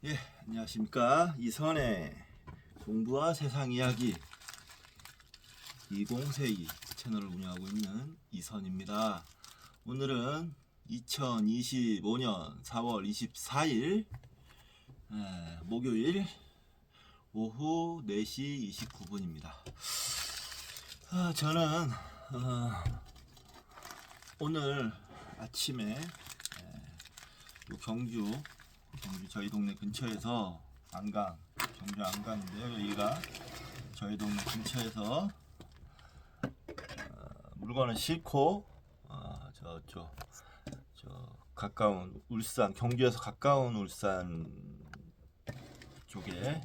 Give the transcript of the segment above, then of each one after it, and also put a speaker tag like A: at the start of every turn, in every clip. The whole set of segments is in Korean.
A: 예, 안녕하십니까. 이선의 공부와 세상 이야기 20세기 채널을 운영하고 있는 이선입니다. 오늘은 2025년 4월 24일 목요일 오후 4시 29분입니다. 저는 오늘 아침에 경주 저희 동네 근처에서 경주 안강인데요. 여기가 저희 동네 근처에서 물건을 싣고 저쪽 가까운 울산, 경주에서 가까운 울산 쪽에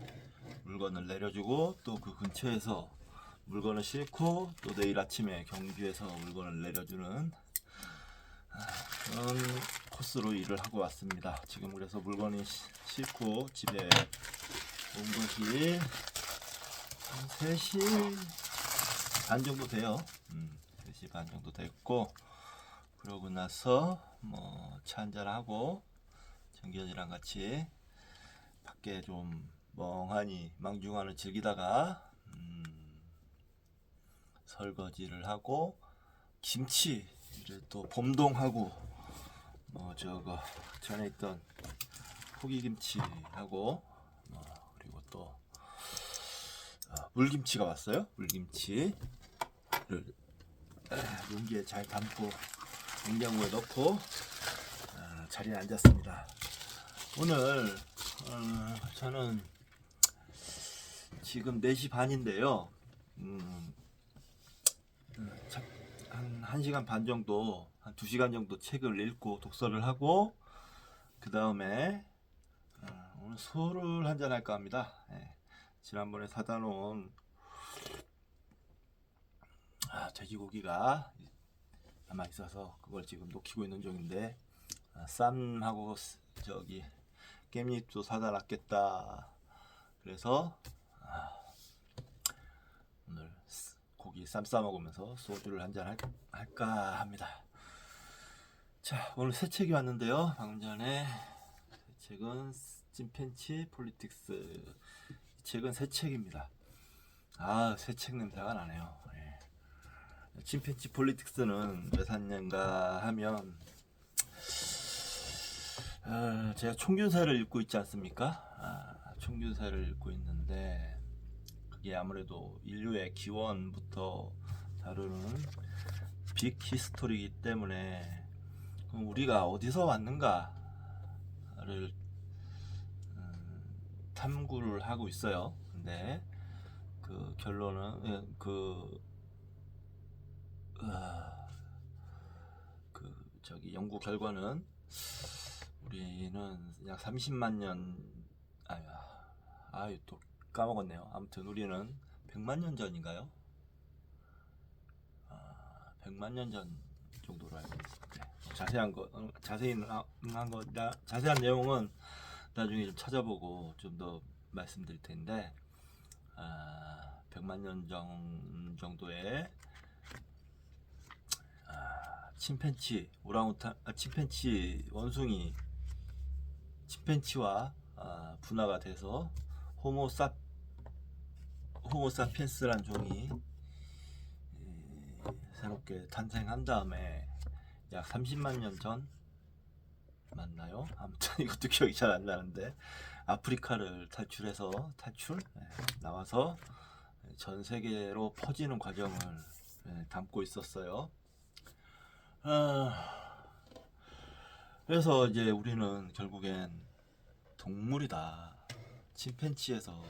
A: 물건을 내려주고 또 그 근처에서 물건을 싣고 또 내일 아침에 경주에서 물건을 내려주는 그런 코스로 일을 하고 왔습니다. 지금 그래서 물건이 싣고 집에 온 것이 한 3시 반 정도 돼요. 3시 반 정도 됐고, 그러고 나서 차 한잔하고 정기현이랑 같이 밖에 좀 멍하니 망중한을 즐기다가 설거지를 하고 김치를 또 봄동하고 전에 있던 포기김치하고 그리고 또 물김치가 왔어요. 물김치를 용기에 잘 담고 냉장고에 넣고 자리에 앉았습니다. 오늘 저는 지금 4시 반인데요. 한 1시간 반 정도, 한 2시간 정도 책을 읽고 독서를 하고 그 다음에 오늘 술을 한잔 할까 합니다. 지난번에 사다 놓은 돼지고기가 남아 있어서 그걸 지금 녹이고 있는 중인데 쌈하고 깻잎도 사다 놨겠다. 그래서 오늘 고기 쌈 싸 먹으면서 소주를 한잔 할까 합니다. 자, 오늘 새 책이 왔는데요. 방금 전에 새 책은 침팬치 폴리틱스. 이 책은 새 책입니다. 새 책 냄새가 나네요. 침팬치 폴리틱스는 왜 샀는가 하면 제가 총균사를 읽고 있지 않습니까? 총균사를 읽고 있는데 그게 아무래도 인류의 기원부터 다루는 빅 히스토리이기 때문에 우리가 어디서 왔는가를 탐구를 하고 있어요. 근데 그 결론은 연구 결과는 우리는 약 30만 년 또 까먹었네요. 아무튼 우리는 100만 년 전인가요? 100만 년 전 정도로 알고 있습니다. 자세한 내용은 나중에 좀 찾아보고 좀 더 말씀드릴 텐데 100만 년 전 정도의 침팬치, 침팬치 원숭이 침팬치와 분화가 돼서 호모사피엔스란 종이 새롭게 탄생한 다음에 약 30만 년 전 맞나요? 아무튼 이것도 기억이 잘 안 나는데 아프리카를 나와서 전 세계로 퍼지는 과정을 담고 있었어요. 그래서 이제 우리는 결국엔 동물이다. 침팬치에서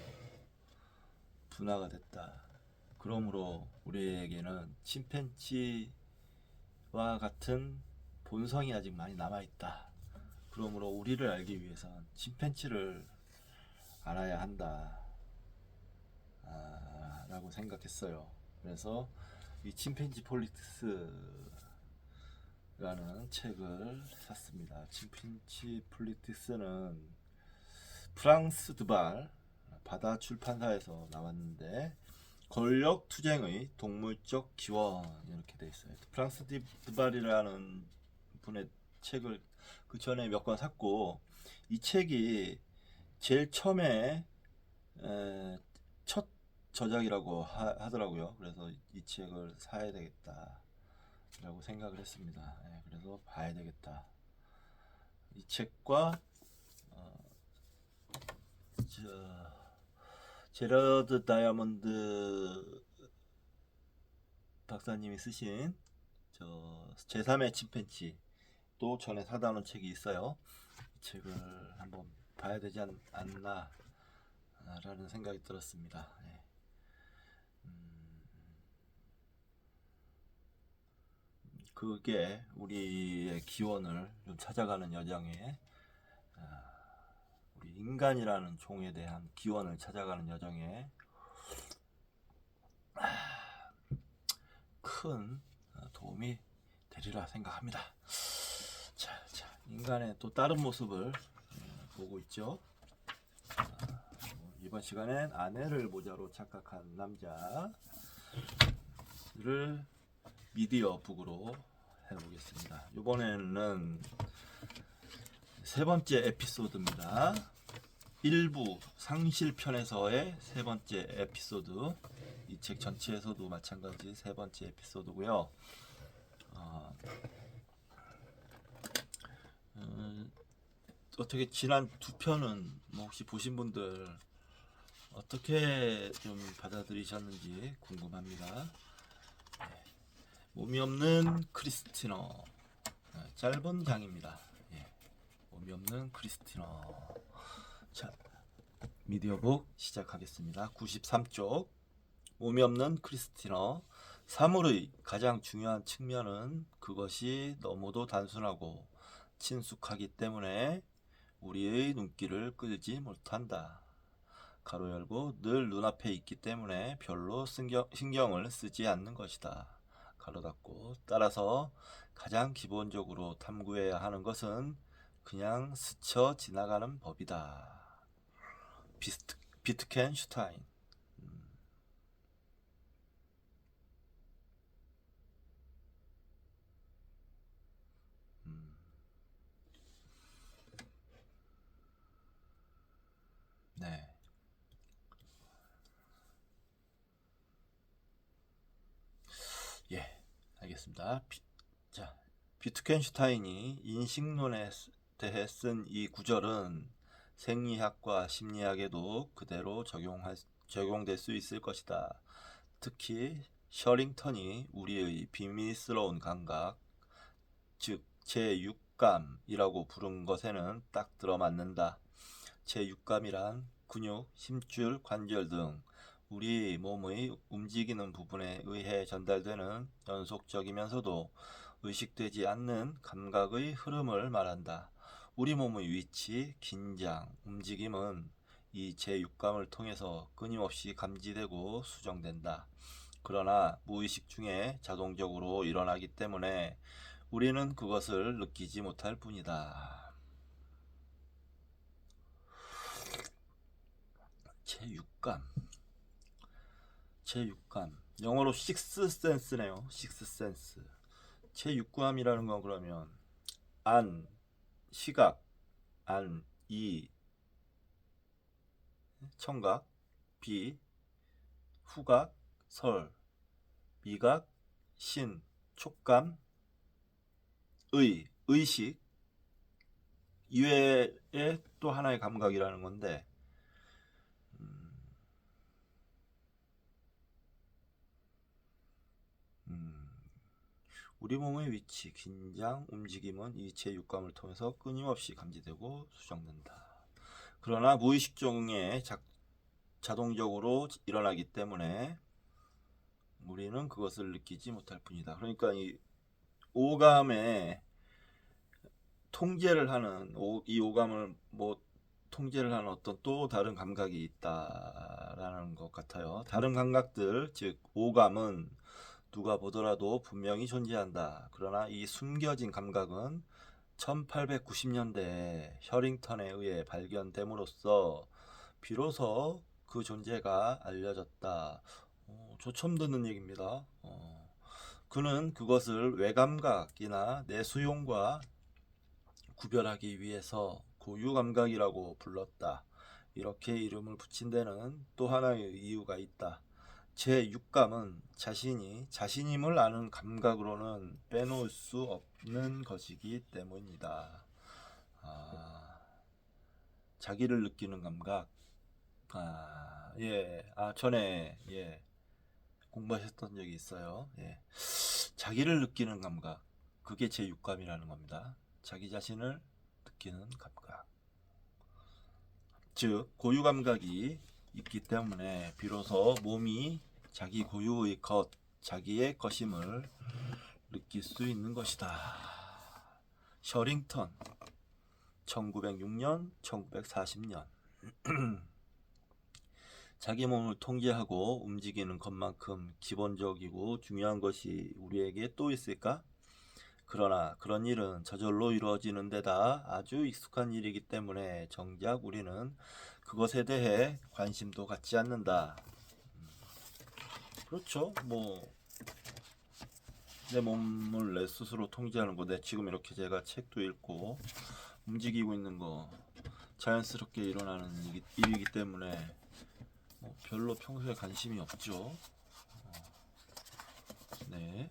A: 분화가 됐다. 그러므로 우리에게는 침팬치와 같은 본성이 아직 많이 남아있다. 그러므로 우리를 알기 위해선 침팬치를 알아야 한다. 라고 생각했어요. 그래서 이 침팬지 폴리틱스라는 책을 샀습니다. 침팬지 폴리틱스는 프랑스 드발 바다 출판사에서 나왔는데 권력 투쟁의 동물적 기원 이렇게 돼 있어요. 프랑스 드발이라는 분의 책을 그 전에 몇 권 샀고 이 책이 제일 처음에 첫 저작이라고 하더라고요. 그래서 이 책을 사야 되겠다라고 생각을 했습니다. 그래서 봐야 되겠다. 이 책과 제러드 다이아몬드 박사님이 쓰신 제3의 침팬지 또 전에 사다 놓은 책이 있어요. 이 책을 한번 봐야 되지 않나 라는 생각이 들었습니다. 그게 우리의 기원을 좀 찾아가는 여정에 우리 인간이라는 종에 대한 기원을 찾아가는 여정에 큰 도움이 되리라 생각합니다. 자, 인간의 또 다른 모습을 보고 있죠. 이번 시간엔 아내를 모자로 착각한 남자를 미디어 북으로 해보겠습니다. 이번에는 세 번째 에피소드입니다. 1부 상실편에서의 세 번째 에피소드. 이 책 전체에서도 마찬가지 세 번째 에피소드고요. 어떻게 지난 두 편은 혹시 보신 분들 어떻게 좀 받아들이셨는지 궁금합니다. 몸이 없는 크리스티너, 짧은 장입니다. 몸이 없는 크리스티너. 자, 미디어북 시작하겠습니다. 93쪽. 몸이 없는 크리스티너. 사물의 가장 중요한 측면은 그것이 너무도 단순하고 친숙하기 때문에 우리의 눈길을 끌지 못한다. 가로 열고 늘 눈앞에 있기 때문에 별로 신경을 쓰지 않는 것이다. 가로 닫고 따라서 가장 기본적으로 탐구해야 하는 것은 그냥 스쳐 지나가는 법이다. 비트겐슈타인. 네. 알겠습니다. 비트겐슈타인이 인식론에 대해 쓴 이 구절은 생리학과 심리학에도 그대로 적용될 수 있을 것이다. 특히 셔링턴이 우리의 비밀스러운 감각, 즉 제6감이라고 부른 것에는 딱 들어맞는다. 제6감이란 근육, 힘줄, 관절 등 우리 몸의 움직이는 부분에 의해 전달되는 연속적이면서도 의식되지 않는 감각의 흐름을 말한다. 우리 몸의 위치, 긴장, 움직임은 이 제6감을 통해서 끊임없이 감지되고 수정된다. 그러나 무의식 중에 자동적으로 일어나기 때문에 우리는 그것을 느끼지 못할 뿐이다. 제6감. 영어로 식스 센스네요. 식스 센스. 제6감이라는 건 그러면 안, 시각, 안, 이, 청각, 비, 후각, 설, 미각, 신, 촉감, 의식 이외에 또 하나의 감각이라는 건데 우리 몸의 위치, 긴장, 움직임은 이 제6감을 통해서 끊임없이 감지되고 수정된다. 그러나 무의식 중에 자동적으로 일어나기 때문에 우리는 그것을 느끼지 못할 뿐이다. 그러니까 이 오감에 통제를 하는 이 오감을 통제를 하는 어떤 또 다른 감각이 있다라는 것 같아요. 다른 감각들, 즉 오감은 누가 보더라도 분명히 존재한다. 그러나 이 숨겨진 감각은 1890년대에 셔링턴에 의해 발견됨으로써 비로소 그 존재가 알려졌다. 저 처음 듣는 얘기입니다. 그는 그것을 외감각이나 내수용과 구별하기 위해서 고유감각이라고 불렀다. 이렇게 이름을 붙인 데는 또 하나의 이유가 있다. 제6감은 자신임을 아는 감각으로는 빼놓을 수 없는 것이기 때문이다. 자기를 느끼는 감각. 전에 공부하셨던 적이 있어요. 자기를 느끼는 감각. 그게 제6감이라는 겁니다. 자기 자신을 느끼는 감각. 즉 고유 감각이 있기 때문에 비로소 몸이 자기 고유의 것, 자기의 것임을 느낄 수 있는 것이다. 셔링턴 1906년, 1940년 자기 몸을 통제하고 움직이는 것만큼 기본적이고 중요한 것이 우리에게 또 있을까? 그러나 그런 일은 저절로 이루어지는 데다 아주 익숙한 일이기 때문에 정작 우리는 그것에 대해 관심도 갖지 않는다. 그렇죠. 내 몸을 내 스스로 통제하는 거, 내 지금 이렇게 제가 책도 읽고 움직이고 있는 거 자연스럽게 일어나는 일이기 때문에 별로 평소에 관심이 없죠. 네.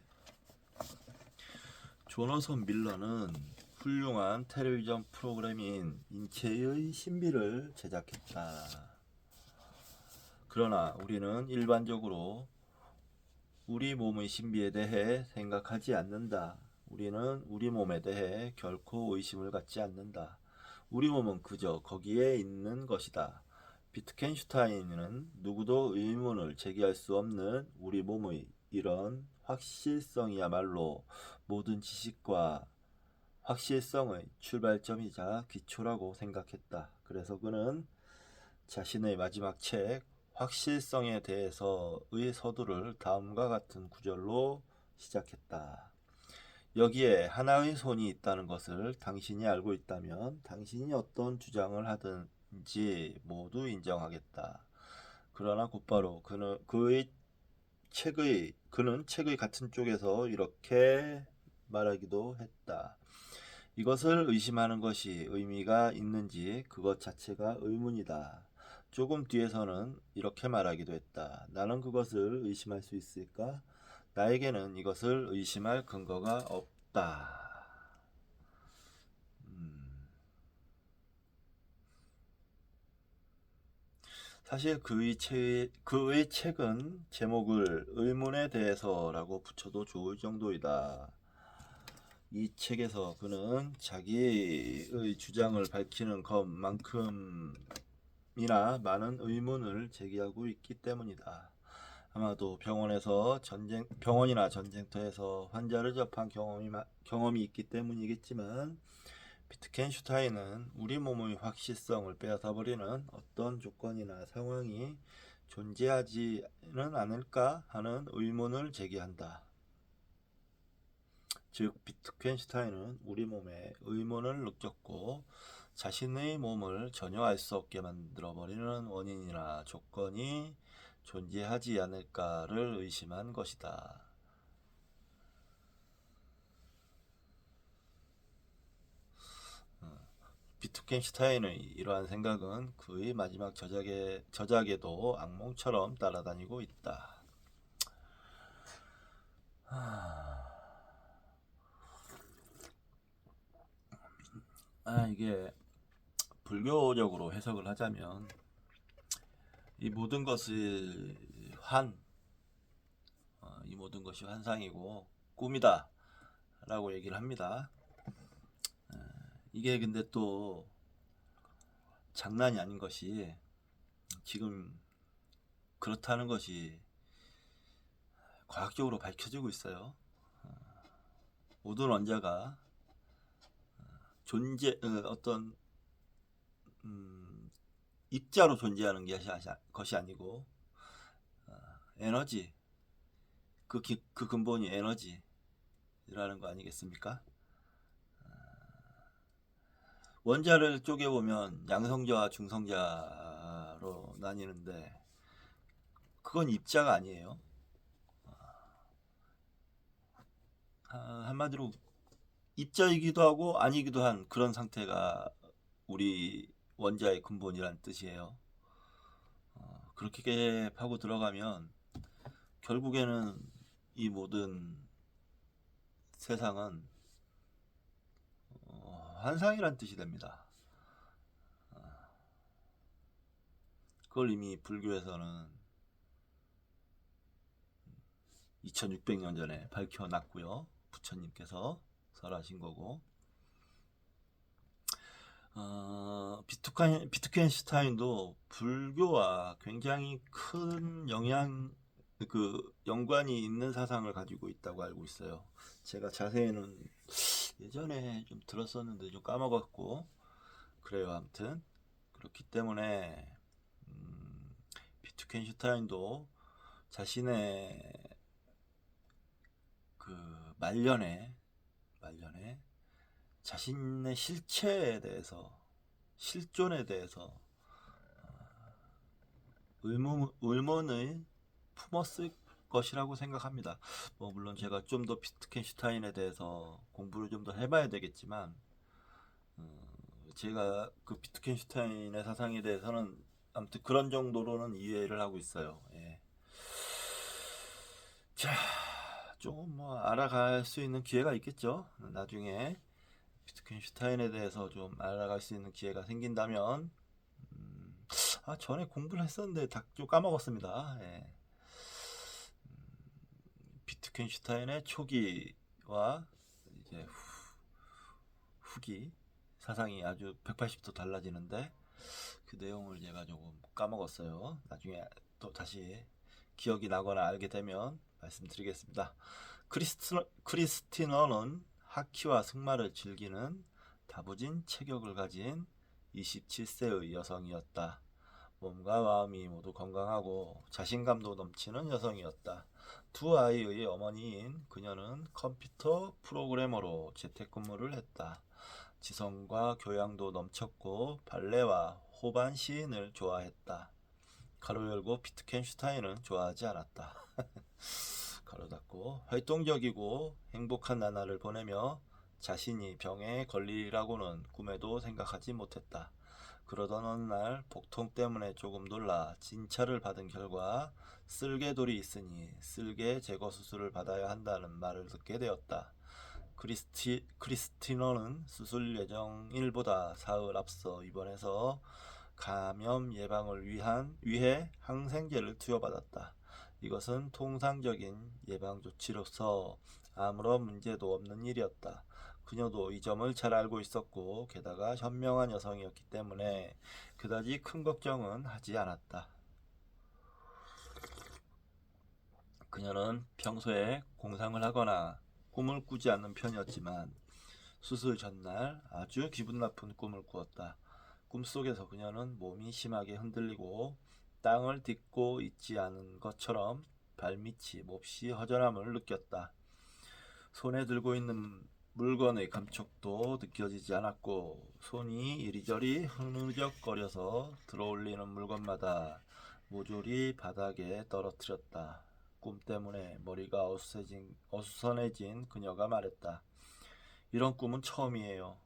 A: 조너선 밀러는 훌륭한 텔레비전 프로그램인 인체의 신비를 제작했다. 그러나 우리는 일반적으로 우리 몸의 신비에 대해 생각하지 않는다. 우리는 우리 몸에 대해 결코 의심을 갖지 않는다. 우리 몸은 그저 거기에 있는 것이다. 비트겐슈타인은 누구도 의문을 제기할 수 없는 우리 몸의 이런 확실성이야말로 모든 지식과 확실성의 출발점이자 기초라고 생각했다. 그래서 그는 자신의 마지막 책 확실성에 대해서의 서두를 다음과 같은 구절로 시작했다. 여기에 하나의 손이 있다는 것을 당신이 알고 있다면 당신이 어떤 주장을 하든지 모두 인정하겠다. 그러나 곧바로 그는 책의 같은 쪽에서 이렇게 말하기도 했다. 이것을 의심하는 것이 의미가 있는지 그것 자체가 의문이다. 조금 뒤에서는 이렇게 말하기도 했다. 나는 그것을 의심할 수 있을까? 나에게는 이것을 의심할 근거가 없다. 사실 그의 책은 제목을 의문에 대해서라고 붙여도 좋을 정도이다. 이 책에서 그는 자기의 주장을 밝히는 것만큼이나 많은 의문을 제기하고 있기 때문이다. 아마도 병원이나 전쟁터에서 환자를 접한 경험이 있기 때문이겠지만 비트겐슈타인은 우리 몸의 확실성을 빼앗아버리는 어떤 조건이나 상황이 존재하지는 않을까 하는 의문을 제기한다. 즉 비트겐슈타인은 우리 몸에 의문을 느꼈고 자신의 몸을 전혀 알 수 없게 만들어버리는 원인이나 조건이 존재하지 않을까를 의심한 것이다. 비트겐슈타인의 이러한 생각은 그의 마지막 저작에도 악몽처럼 따라다니고 있다. 이게 불교적으로 해석을 하자면 이 모든 것이 이 모든 것이 환상이고 꿈이다 라고 얘기를 합니다. 이게 근데 또 장난이 아닌 것이 지금 그렇다는 것이 과학적으로 밝혀지고 있어요. 모든 원자가 어떤 입자로 존재하는 것이 아니고 에너지, 그 근본이 에너지라는 거 아니겠습니까? 원자를 쪼개보면 양성자와 중성자로 나뉘는데 그건 입자가 아니에요. 한마디로 입자이기도 하고 아니기도 한 그런 상태가 우리 원자의 근본이란 뜻이에요. 그렇게 파고 들어가면 결국에는 이 모든 세상은 환상이란 뜻이 됩니다. 그걸 이미 불교에서는 2600년 전에 밝혀놨고요. 부처님께서 설하신 거고, 비트겐슈타인도 불교와 굉장히 큰 연관이 있는 사상을 가지고 있다고 알고 있어요. 제가 자세히는 예전에 좀 들었었는데 좀 까먹었고 그래요. 아무튼 그렇기 때문에 비트겐슈타인도 자신의 그 말년에 자신의 실체에 대해서, 실존에 대해서 의문을 품었을 것이라고 생각합니다. 물론 제가 좀 더 비트겐슈타인에 대해서 공부를 좀 더 해봐야 되겠지만, 제가 그 비트겐슈타인의 사상에 대해서는 아무튼 그런 정도로는 이해를 하고 있어요. 예. 자, 조금 알아갈 수 있는 기회가 있겠죠. 나중에 비트겐슈타인에 대해서 좀 알아갈 수 있는 기회가 생긴다면, 전에 공부를 했었는데 다 좀 까먹었습니다. 예. 비트겐슈타인의 초기와 이제 후기 사상이 아주 180도 달라지는데 그 내용을 제가 조금 까먹었어요. 나중에 또 다시 기억이 나거나 알게 되면 말씀드리겠습니다. 크리스티너는 하키와 승마를 즐기는 다부진 체격을 가진 27세의 여성이었다. 몸과 마음이 모두 건강하고 자신감도 넘치는 여성이었다. 두 아이의 어머니인 그녀는 컴퓨터 프로그래머로 재택근무를 했다. 지성과 교양도 넘쳤고 발레와 호반 시인을 좋아했다. 가로 열고 비트겐슈타인은 좋아하지 않았다. 가로 닫고 활동적이고 행복한 나날을 보내며 자신이 병에 걸리리라고는 꿈에도 생각하지 못했다. 그러던 어느 날 복통 때문에 조금 놀라 진찰을 받은 결과 쓸개돌이 있으니 쓸개 제거 수술을 받아야 한다는 말을 듣게 되었다. 크리스티너는 수술 예정일보다 사흘 앞서 입원해서 감염 예방을 위해 항생제를 투여받았다. 이것은 통상적인 예방 조치로서 아무런 문제도 없는 일이었다. 그녀도 이 점을 잘 알고 있었고 게다가 현명한 여성이었기 때문에 그다지 큰 걱정은 하지 않았다. 그녀는 평소에 공상을 하거나 꿈을 꾸지 않는 편이었지만 수술 전날 아주 기분 나쁜 꿈을 꾸었다. 꿈속에서 그녀는 몸이 심하게 흔들리고 땅을 딛고 있지 않은 것처럼 발밑이 몹시 허전함을 느꼈다. 손에 들고 있는 물건의 감촉도 느껴지지 않았고 손이 이리저리 흐느적거려서 들어올리는 물건마다 모조리 바닥에 떨어뜨렸다. 꿈 때문에 머리가 어수선해진 그녀가 말했다. 이런 꿈은 처음이에요.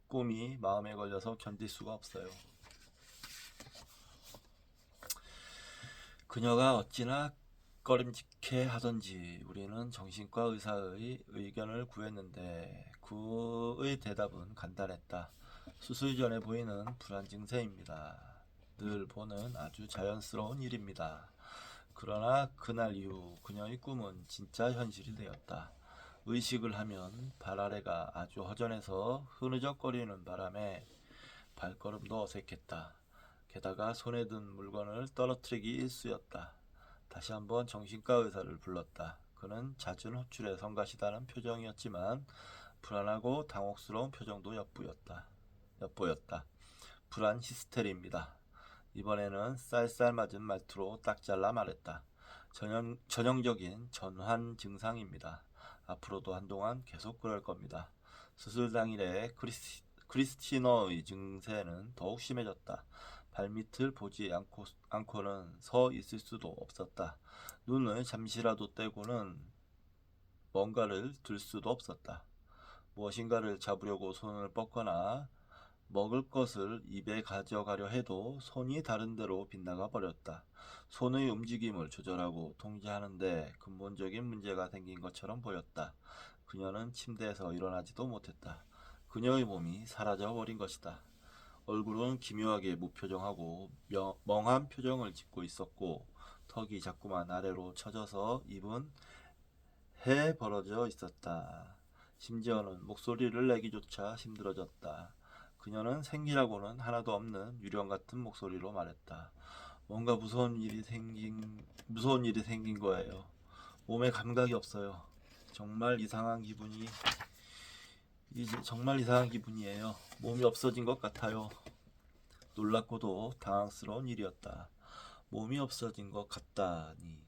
A: 꿈이 마음에 걸려서 견딜 수가 없어요. 그녀가 어찌나 꺼림직해 하던지 우리는 정신과 의사의 의견을 구했는데 그의 대답은 간단했다. 수술 전에 보이는 불안 증세입니다. 늘 보는 아주 자연스러운 일입니다. 그러나 그날 이후 그녀의 꿈은 진짜 현실이 되었다. 의식을 하면 발 아래가 아주 허전해서 흐느적거리는 바람에 발걸음도 어색했다. 게다가 손에 든 물건을 떨어뜨리기 일쑤였다. 다시 한번 정신과 의사를 불렀다. 그는 잦은 호출에 성가시다는 표정이었지만 불안하고 당혹스러운 표정도 엿보였다. 불안 히스테리입니다. 이번에는 쌀쌀맞은 말투로 딱 잘라 말했다. 전형적인 전환 증상입니다. 앞으로도 한동안 계속 그럴 겁니다. 수술 당일에 크리스티너의 증세는 더욱 심해졌다. 발밑을 보지 않고는 서 있을 수도 없었다. 눈을 잠시라도 떼고는 뭔가를 들 수도 없었다. 무엇인가를 잡으려고 손을 뻗거나 먹을 것을 입에 가져가려 해도 손이 다른 데로 빗나가 버렸다. 손의 움직임을 조절하고 통제하는데 근본적인 문제가 생긴 것처럼 보였다. 그녀는 침대에서 일어나지도 못했다. 그녀의 몸이 사라져 버린 것이다. 얼굴은 기묘하게 무표정하고 멍한 표정을 짓고 있었고 턱이 자꾸만 아래로 처져서 입은 해 벌어져 있었다. 심지어는 목소리를 내기조차 힘들어졌다. 그녀는 생리라고는 하나도 없는 유령 같은 목소리로 말했다. 뭔가 무서운 일이 생긴 거예요. 몸에 감각이 없어요. 정말 이상한 기분이에요. 몸이 없어진 것 같아요. 놀랍고도 당황스러운 일이었다. 몸이 없어진 것 같다니.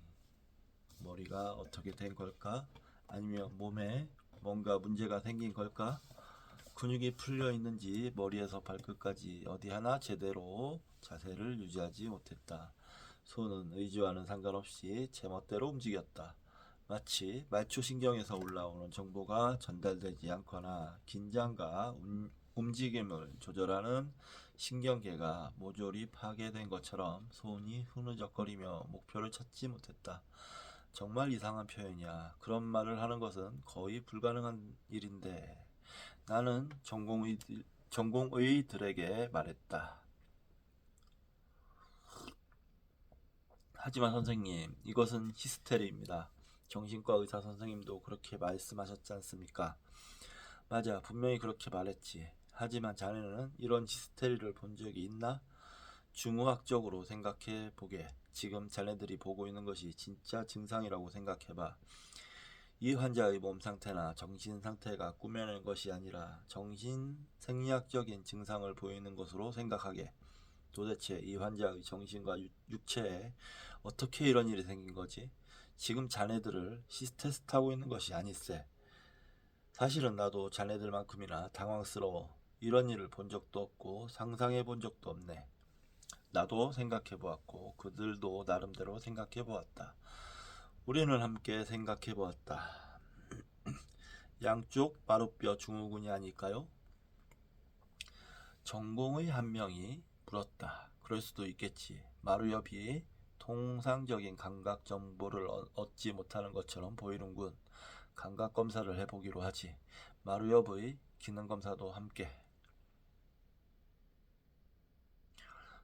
A: 머리가 어떻게 된 걸까? 아니면 몸에 뭔가 문제가 생긴 걸까? 근육이 풀려 있는지 머리에서 발끝까지 어디 하나 제대로 자세를 유지하지 못했다. 손은 의지와는 상관없이 제멋대로 움직였다. 마치 말초신경에서 올라오는 정보가 전달되지 않거나 긴장과 움직임을 조절하는 신경계가 모조리 파괴된 것처럼 손이 흐느적거리며 목표를 찾지 못했다. 정말 이상한 표현이야. 그런 말을 하는 것은 거의 불가능한 일인데 나는 전공의들에게 말했다. 하지만 선생님, 이것은 히스테리입니다. 정신과 의사 선생님도 그렇게 말씀하셨지 않습니까? 맞아, 분명히 그렇게 말했지. 하지만 자네는 이런 히스테리를 본 적이 있나? 중의학적으로 생각해 보게. 지금 자네들이 보고 있는 것이 진짜 증상이라고 생각해봐. 이 환자의 몸 상태나 정신 상태가 꾸며낸 것이 아니라 생리학적인 증상을 보이는 것으로 생각하게. 도대체 이 환자의 정신과 육체에 어떻게 이런 일이 생긴 거지? 지금 자네들을 시스테스트하고 있는 것이 아니세. 사실은 나도 자네들만큼이나 당황스러워. 이런 일을 본 적도 없고 상상해 본 적도 없네. 나도 생각해 보았고 그들도 나름대로 생각해 보았다. 우리는 함께 생각해 보았다. 양쪽 마루뼈 증후군이 아닐까요? 전공의 한 명이 물었다. 그럴 수도 있겠지. 마루엽이 통상적인 감각 정보를 얻지 못하는 것처럼 보이는군. 감각 검사를 해보기로 하지. 마루엽의 기능 검사도 함께.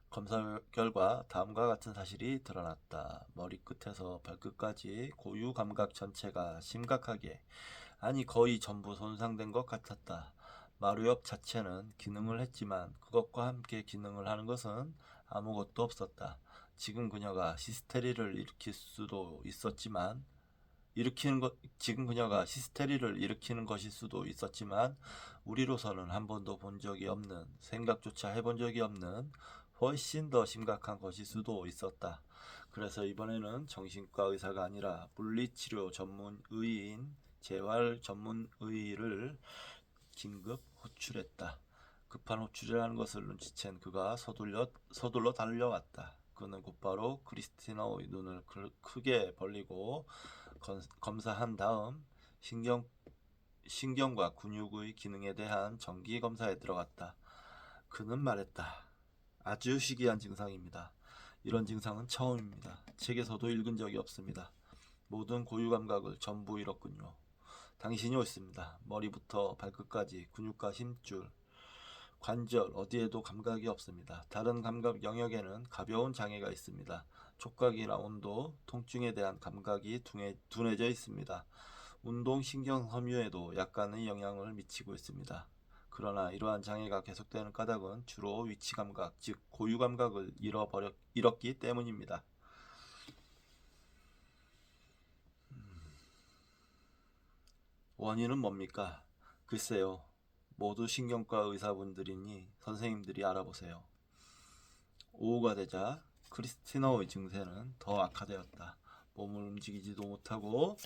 A: 검사 결과 다음과 같은 사실이 드러났다. 머리끝에서 발끝까지 고유 감각 전체가 심각하게, 아니 거의 전부 손상된 것 같았다. 마루엽 자체는 기능을 했지만 그것과 함께 기능을 하는 것은 아무것도 없었다. 지금 그녀가 히스테리를 일으키는 것일 수도 있었지만 우리로서는 한 번도 본 적이 없는, 생각조차 해본 적이 없는 훨씬 더 심각한 것일 수도 있었다. 그래서 이번에는 정신과 의사가 아니라 물리치료 전문의인 재활 전문의를 긴급 호출했다. 급한 호출이라는 것을 눈치챈 그가 서둘러 달려왔다. 그는 곧바로 크리스티나의 눈을 크게 벌리고 검사한 다음 신경과 근육의 기능에 대한 정기 검사에 들어갔다. 그는 말했다. 아주 희귀한 증상입니다. 이런 증상은 처음입니다. 책에서도 읽은 적이 없습니다. 모든 고유 감각을 전부 잃었군요. 당신이 옳습니다. 머리부터 발끝까지 근육과 힘줄, 관절 어디에도 감각이 없습니다. 다른 감각 영역에는 가벼운 장애가 있습니다. 촉각이나 온도, 통증에 대한 감각이 둔해져 있습니다. 운동 신경 섬유에도 약간의 영향을 미치고 있습니다. 그러나 이러한 장애가 계속되는 까닭은 주로 위치 감각, 즉 고유 감각을 잃었기 때문입니다. 원인은 뭡니까? 글쎄요. 모두 신경과 의사분들이니 선생님들이 알아보세요. 오후가 되자 크리스티너의 증세는 더 악화되었다. 몸을 움직이지도 못하고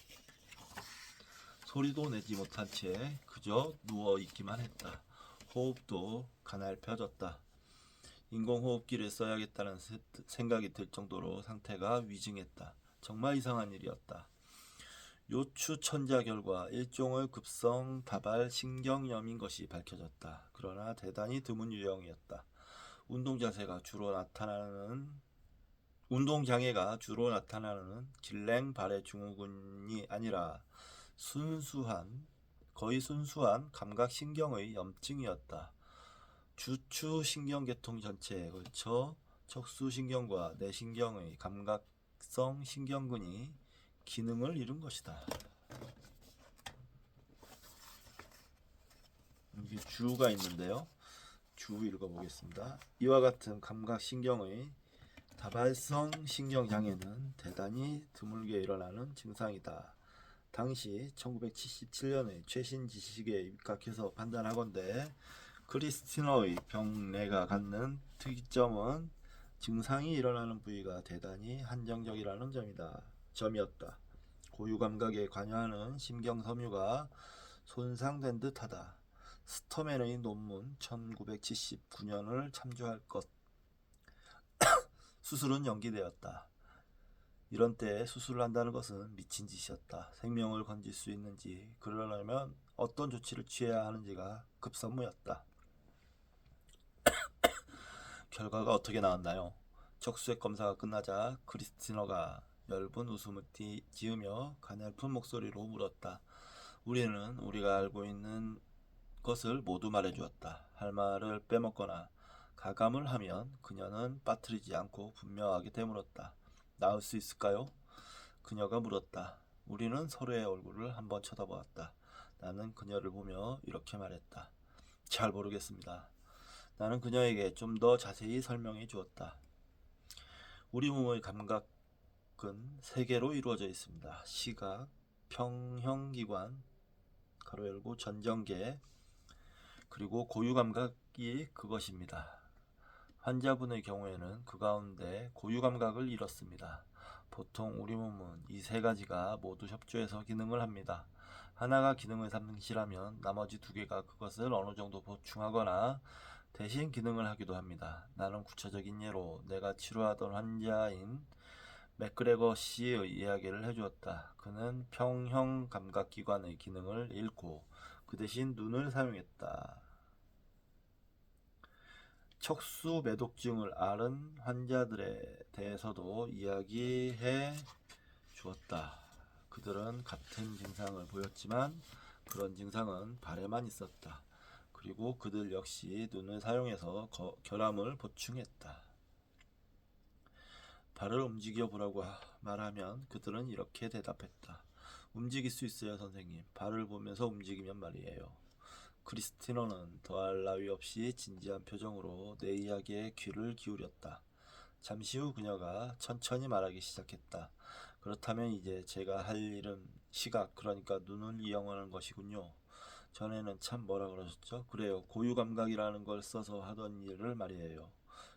A: 소리도 내지 못한 채 그저 누워 있기만 했다. 호흡도 가날펴졌다. 인공호흡기를 써야겠다는 생각이 들 정도로 상태가 위중했다. 정말 이상한 일이었다. 요추천자 결과 일종의 급성 다발 신경염인 것이 밝혀졌다. 그러나 대단히 드문 유형이었다. 운동장애가 주로 나타나는 길랭 발해 증후군이 아니라 거의 순수한 감각신경의 염증이었다. 주추신경계통 전체에 걸쳐 척수신경과 내신경의 감각성 신경근이 기능을 잃은 것이다. 여기 주가 있는데요. 주 읽어보겠습니다. 이와 같은 감각신경의 다발성 신경장애는 대단히 드물게 일어나는 증상이다. 당시 1977년의 최신 지식에 입각해서 판단하건대 크리스티너의 병내가 갖는 특이점은 증상이 일어나는 부위가 대단히 한정적이라는 점이었다. 고유감각에 관여하는 신경섬유가 손상된 듯하다. 스터맨의 논문 1979년을 참조할 것. 수술은 연기되었다. 이런 때에 수술을 한다는 것은 미친 짓이었다. 생명을 건질 수 있는지, 그러려면 어떤 조치를 취해야 하는지가 급선무였다. 결과가 어떻게 나왔나요? 척수액 검사가 끝나자 크리스티너가 엷은 웃음을 지으며 가냘픈 목소리로 물었다. 우리는 우리가 알고 있는 것을 모두 말해주었다. 할 말을 빼먹거나 가감을 하면 그녀는 빠뜨리지 않고 분명하게 되물었다. 나을 수 있을까요? 그녀가 물었다. 우리는 서로의 얼굴을 한번 쳐다보았다. 나는 그녀를 보며 이렇게 말했다. 잘 모르겠습니다. 나는 그녀에게 좀 더 자세히 설명해 주었다. 우리 몸의 감각은 세 개로 이루어져 있습니다. 시각, 평형기관, 가로 열고 전정계, 그리고 고유감각이 그것입니다. 환자분의 경우에는 그 가운데 고유감각을 잃었습니다. 보통 우리 몸은 이 세 가지가 모두 협조해서 기능을 합니다. 하나가 기능을 상실하면 나머지 두 개가 그것을 어느 정도 보충하거나 대신 기능을 하기도 합니다. 나는 구체적인 예로 내가 치료하던 환자인 맥그레거 씨의 이야기를 해주었다. 그는 평형 감각기관의 기능을 잃고 그 대신 눈을 사용했다. 척수 매독증을 앓은 환자들에 대해서도 이야기해 주었다. 그들은 같은 증상을 보였지만 그런 증상은 발에만 있었다. 그리고 그들 역시 눈을 사용해서 결함을 보충했다. 발을 움직여 보라고 말하면 그들은 이렇게 대답했다. 움직일 수 있어요, 선생님. 발을 보면서 움직이면 말이에요. 크리스티너는 더할 나위 없이 진지한 표정으로 내 이야기에 귀를 기울였다. 잠시 후 그녀가 천천히 말하기 시작했다. 그렇다면 이제 제가 할 일은 시각, 그러니까 눈을 이용하는 것이군요. 전에는 참 뭐라 그러셨죠? 그래요. 고유감각이라는 걸 써서 하던 일을 말이에요.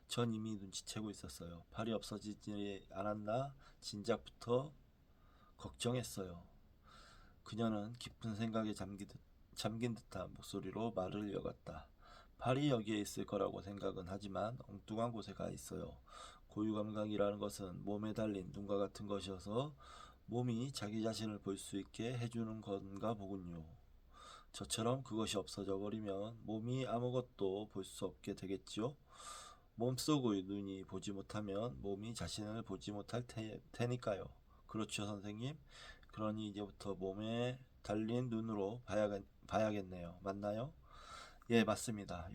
A: 전 이미 눈치채고 있었어요. 발이 없어지지 않았나? 진작부터 걱정했어요. 그녀는 깊은 생각에 잠긴 듯한 목소리로 말을 이어갔다. 발이 여기에 있을 거라고 생각은 하지만 엉뚱한 곳에 가 있어요. 고유감각이라는 것은 몸에 달린 눈과 같은 것이어서 몸이 자기 자신을 볼 수 있게 해주는 건가 보군요. 저처럼 그것이 없어져 버리면 몸이 아무것도 볼 수 없게 되겠지요? 몸속의 눈이 보지 못하면 몸이 자신을 보지 못할 테니까요. 그렇죠, 선생님? 그러니 이제부터 몸에 달린 눈으로 봐야겠네요. 맞나요? 예, 맞습니다.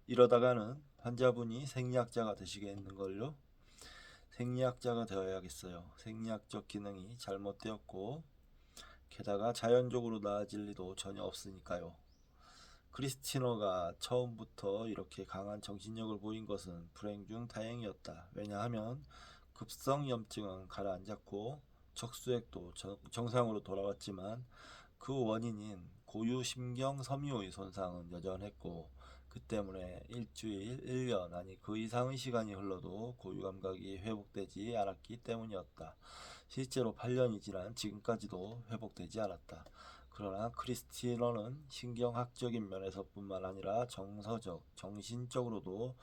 A: 이러다가는 환자분이 생리학자가 되시겠는걸요? 생리학자가 되어야겠어요. 생리학적 기능이 잘못되었고 게다가 자연적으로 나아질 리도 전혀 없으니까요. 크리스티너가 처음부터 이렇게 강한 정신력을 보인 것은 불행 중 다행이었다. 왜냐하면 급성염증은 가라앉았고 척수액도 정상으로 돌아왔지만 그 원인인 고유신경 섬유의 손상은 여전했고 그 때문에 일주일, 1년 아니 그 이상의 시간이 흘러도 고유감각이 회복되지 않았기 때문이었다. 실제로 8년이 지난 지금까지도 회복되지 않았다. 그러나 크리스티너는 신경학적인 면에서뿐만 아니라 정서적, 정신적으로도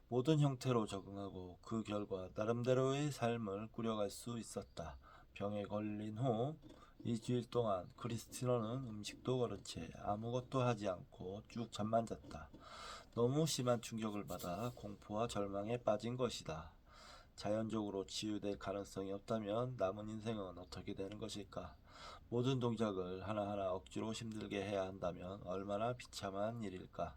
A: 모든 형태로 적응하고 그 결과 나름대로의 삶을 꾸려갈 수 있었다. 병에 걸린 후 2주일 동안 크리스티너는 음식도 거른 채 아무것도 하지 않고 쭉 잠만 잤다. 너무 심한 충격을 받아 공포와 절망에 빠진 것이다. 자연적으로 치유될 가능성이 없다면 남은 인생은 어떻게 되는 것일까? 모든 동작을 하나하나 억지로 힘들게 해야 한다면 얼마나 비참한 일일까?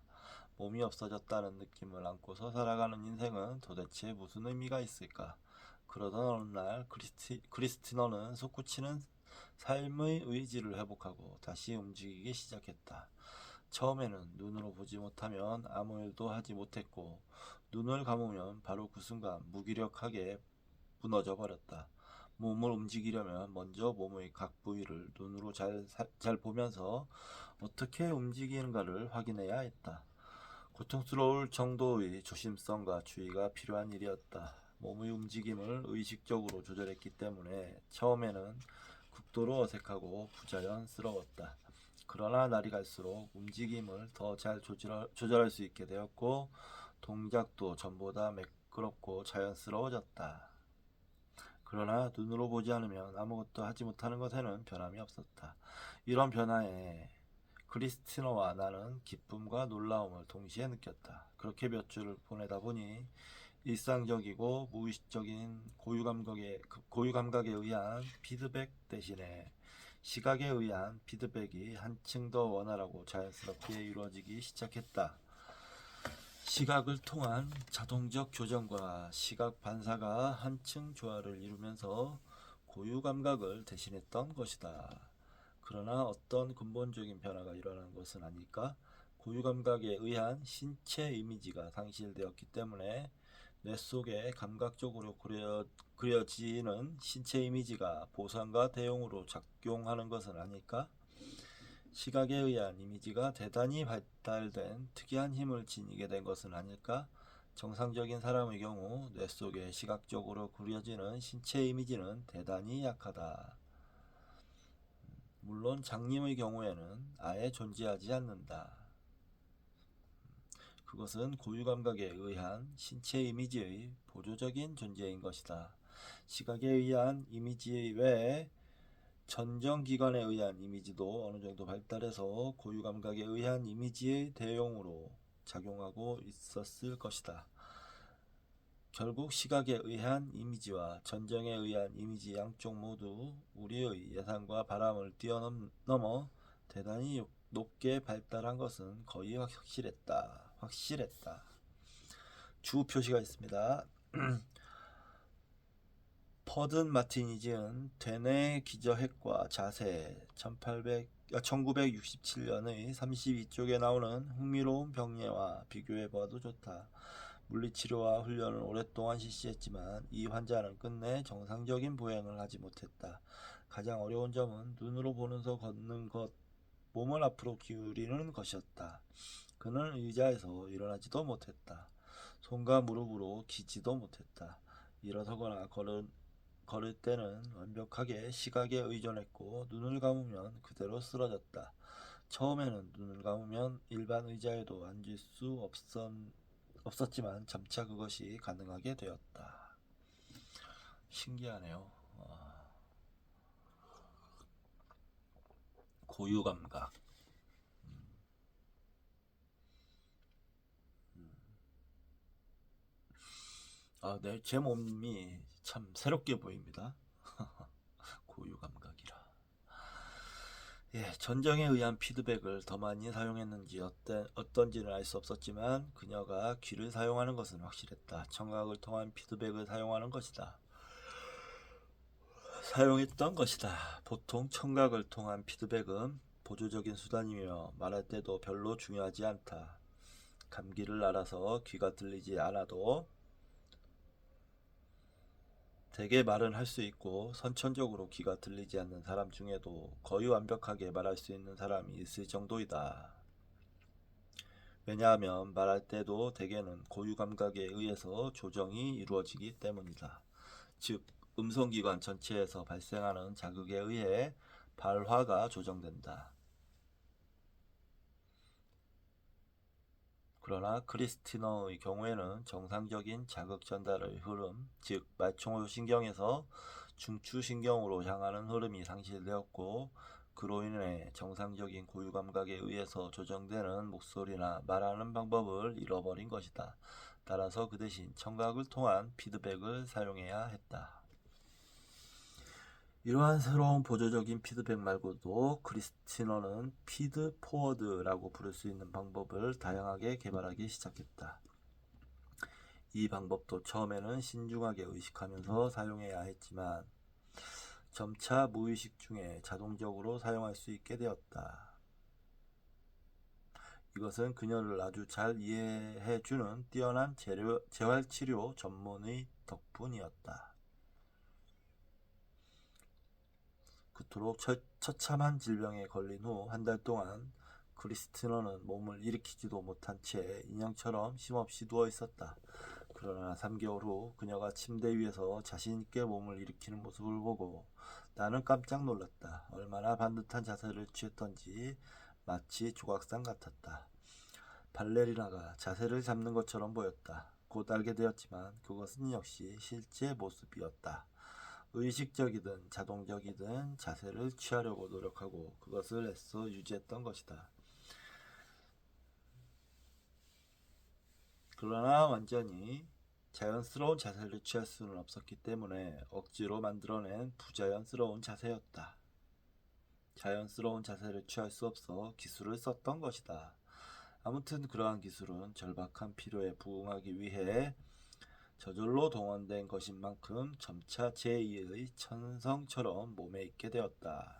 A: 몸이 없어졌다는 느낌을 안고서 살아가는 인생은 도대체 무슨 의미가 있을까? 그러던 어느 날 크리스티너는 솟구치는 삶의 의지를 회복하고 다시 움직이기 시작했다. 처음에는 눈으로 보지 못하면 아무 일도 하지 못했고 눈을 감으면 바로 그 순간 무기력하게 무너져 버렸다. 몸을 움직이려면 먼저 몸의 각 부위를 눈으로 잘 보면서 어떻게 움직이는가를 확인해야 했다. 고통스러울 정도의 조심성과 주의가 필요한 일이었다. 몸의 움직임을 의식적으로 조절했기 때문에 처음에는 극도로 어색하고 부자연스러웠다. 그러나 날이 갈수록 움직임을 더 잘 조절할 수 있게 되었고 동작도 전보다 매끄럽고 자연스러워졌다. 그러나 눈으로 보지 않으면 아무것도 하지 못하는 것에는 변함이 없었다. 이런 변화에 크리스티너와 나는 기쁨과 놀라움을 동시에 느꼈다. 그렇게 몇 주를 보내다 보니 일상적이고 무의식적인 고유감각에 의한 피드백 대신에 시각에 의한 피드백이 한층 더 원활하고 자연스럽게 이루어지기 시작했다. 시각을 통한 자동적 교정과 시각 반사가 한층 조화를 이루면서 고유 감각을 대신했던 것이다. 그러나 어떤 근본적인 변화가 일어난 것은 아닐까? 고유 감각에 의한 신체 이미지가 상실되었기 때문에 뇌 속에 감각적으로 그려지는 신체 이미지가 보상과 대용으로 작용하는 것은 아닐까? 시각에 의한 이미지가 대단히 발달된 특이한 힘을 지니게 된 것은 아닐까? 정상적인 사람의 경우 뇌 속에 시각적으로 그려지는 신체 이미지는 대단히 약하다. 물론 장님의 경우에는 아예 존재하지 않는다. 그것은 고유감각에 의한 신체 이미지의 보조적인 존재인 것이다. 시각에 의한 이미지 외에 전정기관에 의한 이미지도 어느 정도 발달해서 고유감각에 의한 이미지의 대용으로 작용하고 있었을 것이다. 결국 시각에 의한 이미지와 전정에 의한 이미지 양쪽 모두 우리의 예상과 바람을 뛰어넘어 대단히 높게 발달한 것은 거의 확실했다. 주 표시가 있습니다. 퍼든 마틴이 지은 되뇌 기저핵과 자세 1967년의 32쪽에 나오는 흥미로운 병례와 비교해봐도 좋다. 물리치료와 훈련을 오랫동안 실시했지만 이 환자는 끝내 정상적인 보행을 하지 못했다. 가장 어려운 점은 눈으로 보면서 걷는 것, 몸을 앞으로 기울이는 것이었다. 그는 의자에서 일어나지도 못했다. 손과 무릎으로 기지도 못했다. 일어서거나 걸을 때는 완벽하게 시각에 의존했고 눈을 감으면 그대로 쓰러졌다. 처음에는 눈을 감으면 일반 의자에도 앉을 수 없었지만 점차 그것이 가능하게 되었다. 신기하네요. 고유감각. 네, 제 몸이 참 새롭게 보입니다. 고유감각이라. 예, 전정에 의한 피드백을 더 많이 사용했는지 어떤지는 알 수 없었지만 그녀가 귀를 사용하는 것은 확실했다. 청각을 통한 피드백을 사용했던 것이다. 보통 청각을 통한 피드백은 보조적인 수단이며 말할 때도 별로 중요하지 않다. 감기를 앓아서 귀가 들리지 않아도 대개 말은 할 수 있고 선천적으로 귀가 들리지 않는 사람 중에도 거의 완벽하게 말할 수 있는 사람이 있을 정도이다. 왜냐하면 말할 때도 대개는 고유 감각에 의해서 조정이 이루어지기 때문이다. 즉 음성기관 전체에서 발생하는 자극에 의해 발화가 조정된다. 그러나 크리스티너의 경우에는 정상적인 자극 전달의 흐름, 즉 말총의 신경에서 중추신경으로 향하는 흐름이 상실되었고 그로 인해 정상적인 고유 감각에 의해서 조정되는 목소리나 말하는 방법을 잃어버린 것이다. 따라서 그 대신 청각을 통한 피드백을 사용해야 했다. 이러한 새로운 보조적인 피드백 말고도 크리스티너는 피드 포워드라고 부를 수 있는 방법을 다양하게 개발하기 시작했다. 이 방법도 처음에는 신중하게 의식하면서 사용해야 했지만 점차 무의식 중에 자동적으로 사용할 수 있게 되었다. 이것은 그녀를 아주 잘 이해해주는 뛰어난 재활치료 전문의 덕분이었다. 그토록 처참한 질병에 걸린 후 한 달 동안 크리스티너는 몸을 일으키지도 못한 채 인형처럼 쉼없이 누워 있었다. 그러나 3개월 후 그녀가 침대 위에서 자신 있게 몸을 일으키는 모습을 보고 나는 깜짝 놀랐다. 얼마나 반듯한 자세를 취했던지 마치 조각상 같았다. 발레리나가 자세를 잡는 것처럼 보였다. 곧 알게 되었지만 그것은 역시 실제 모습이었다. 의식적이든 자동적이든 자세를 취하려고 노력하고 그것을 애써 유지했던 것이다. 그러나 완전히 자연스러운 자세를 취할 수는 없었기 때문에 억지로 만들어낸 부자연스러운 자세였다. 자연스러운 자세를 취할 수 없어 기술을 썼던 것이다. 아무튼 그러한 기술은 절박한 필요에 부응하기 위해 저절로 동원된 것인 만큼 점차 제2의 천성처럼 몸에 있게 되었다.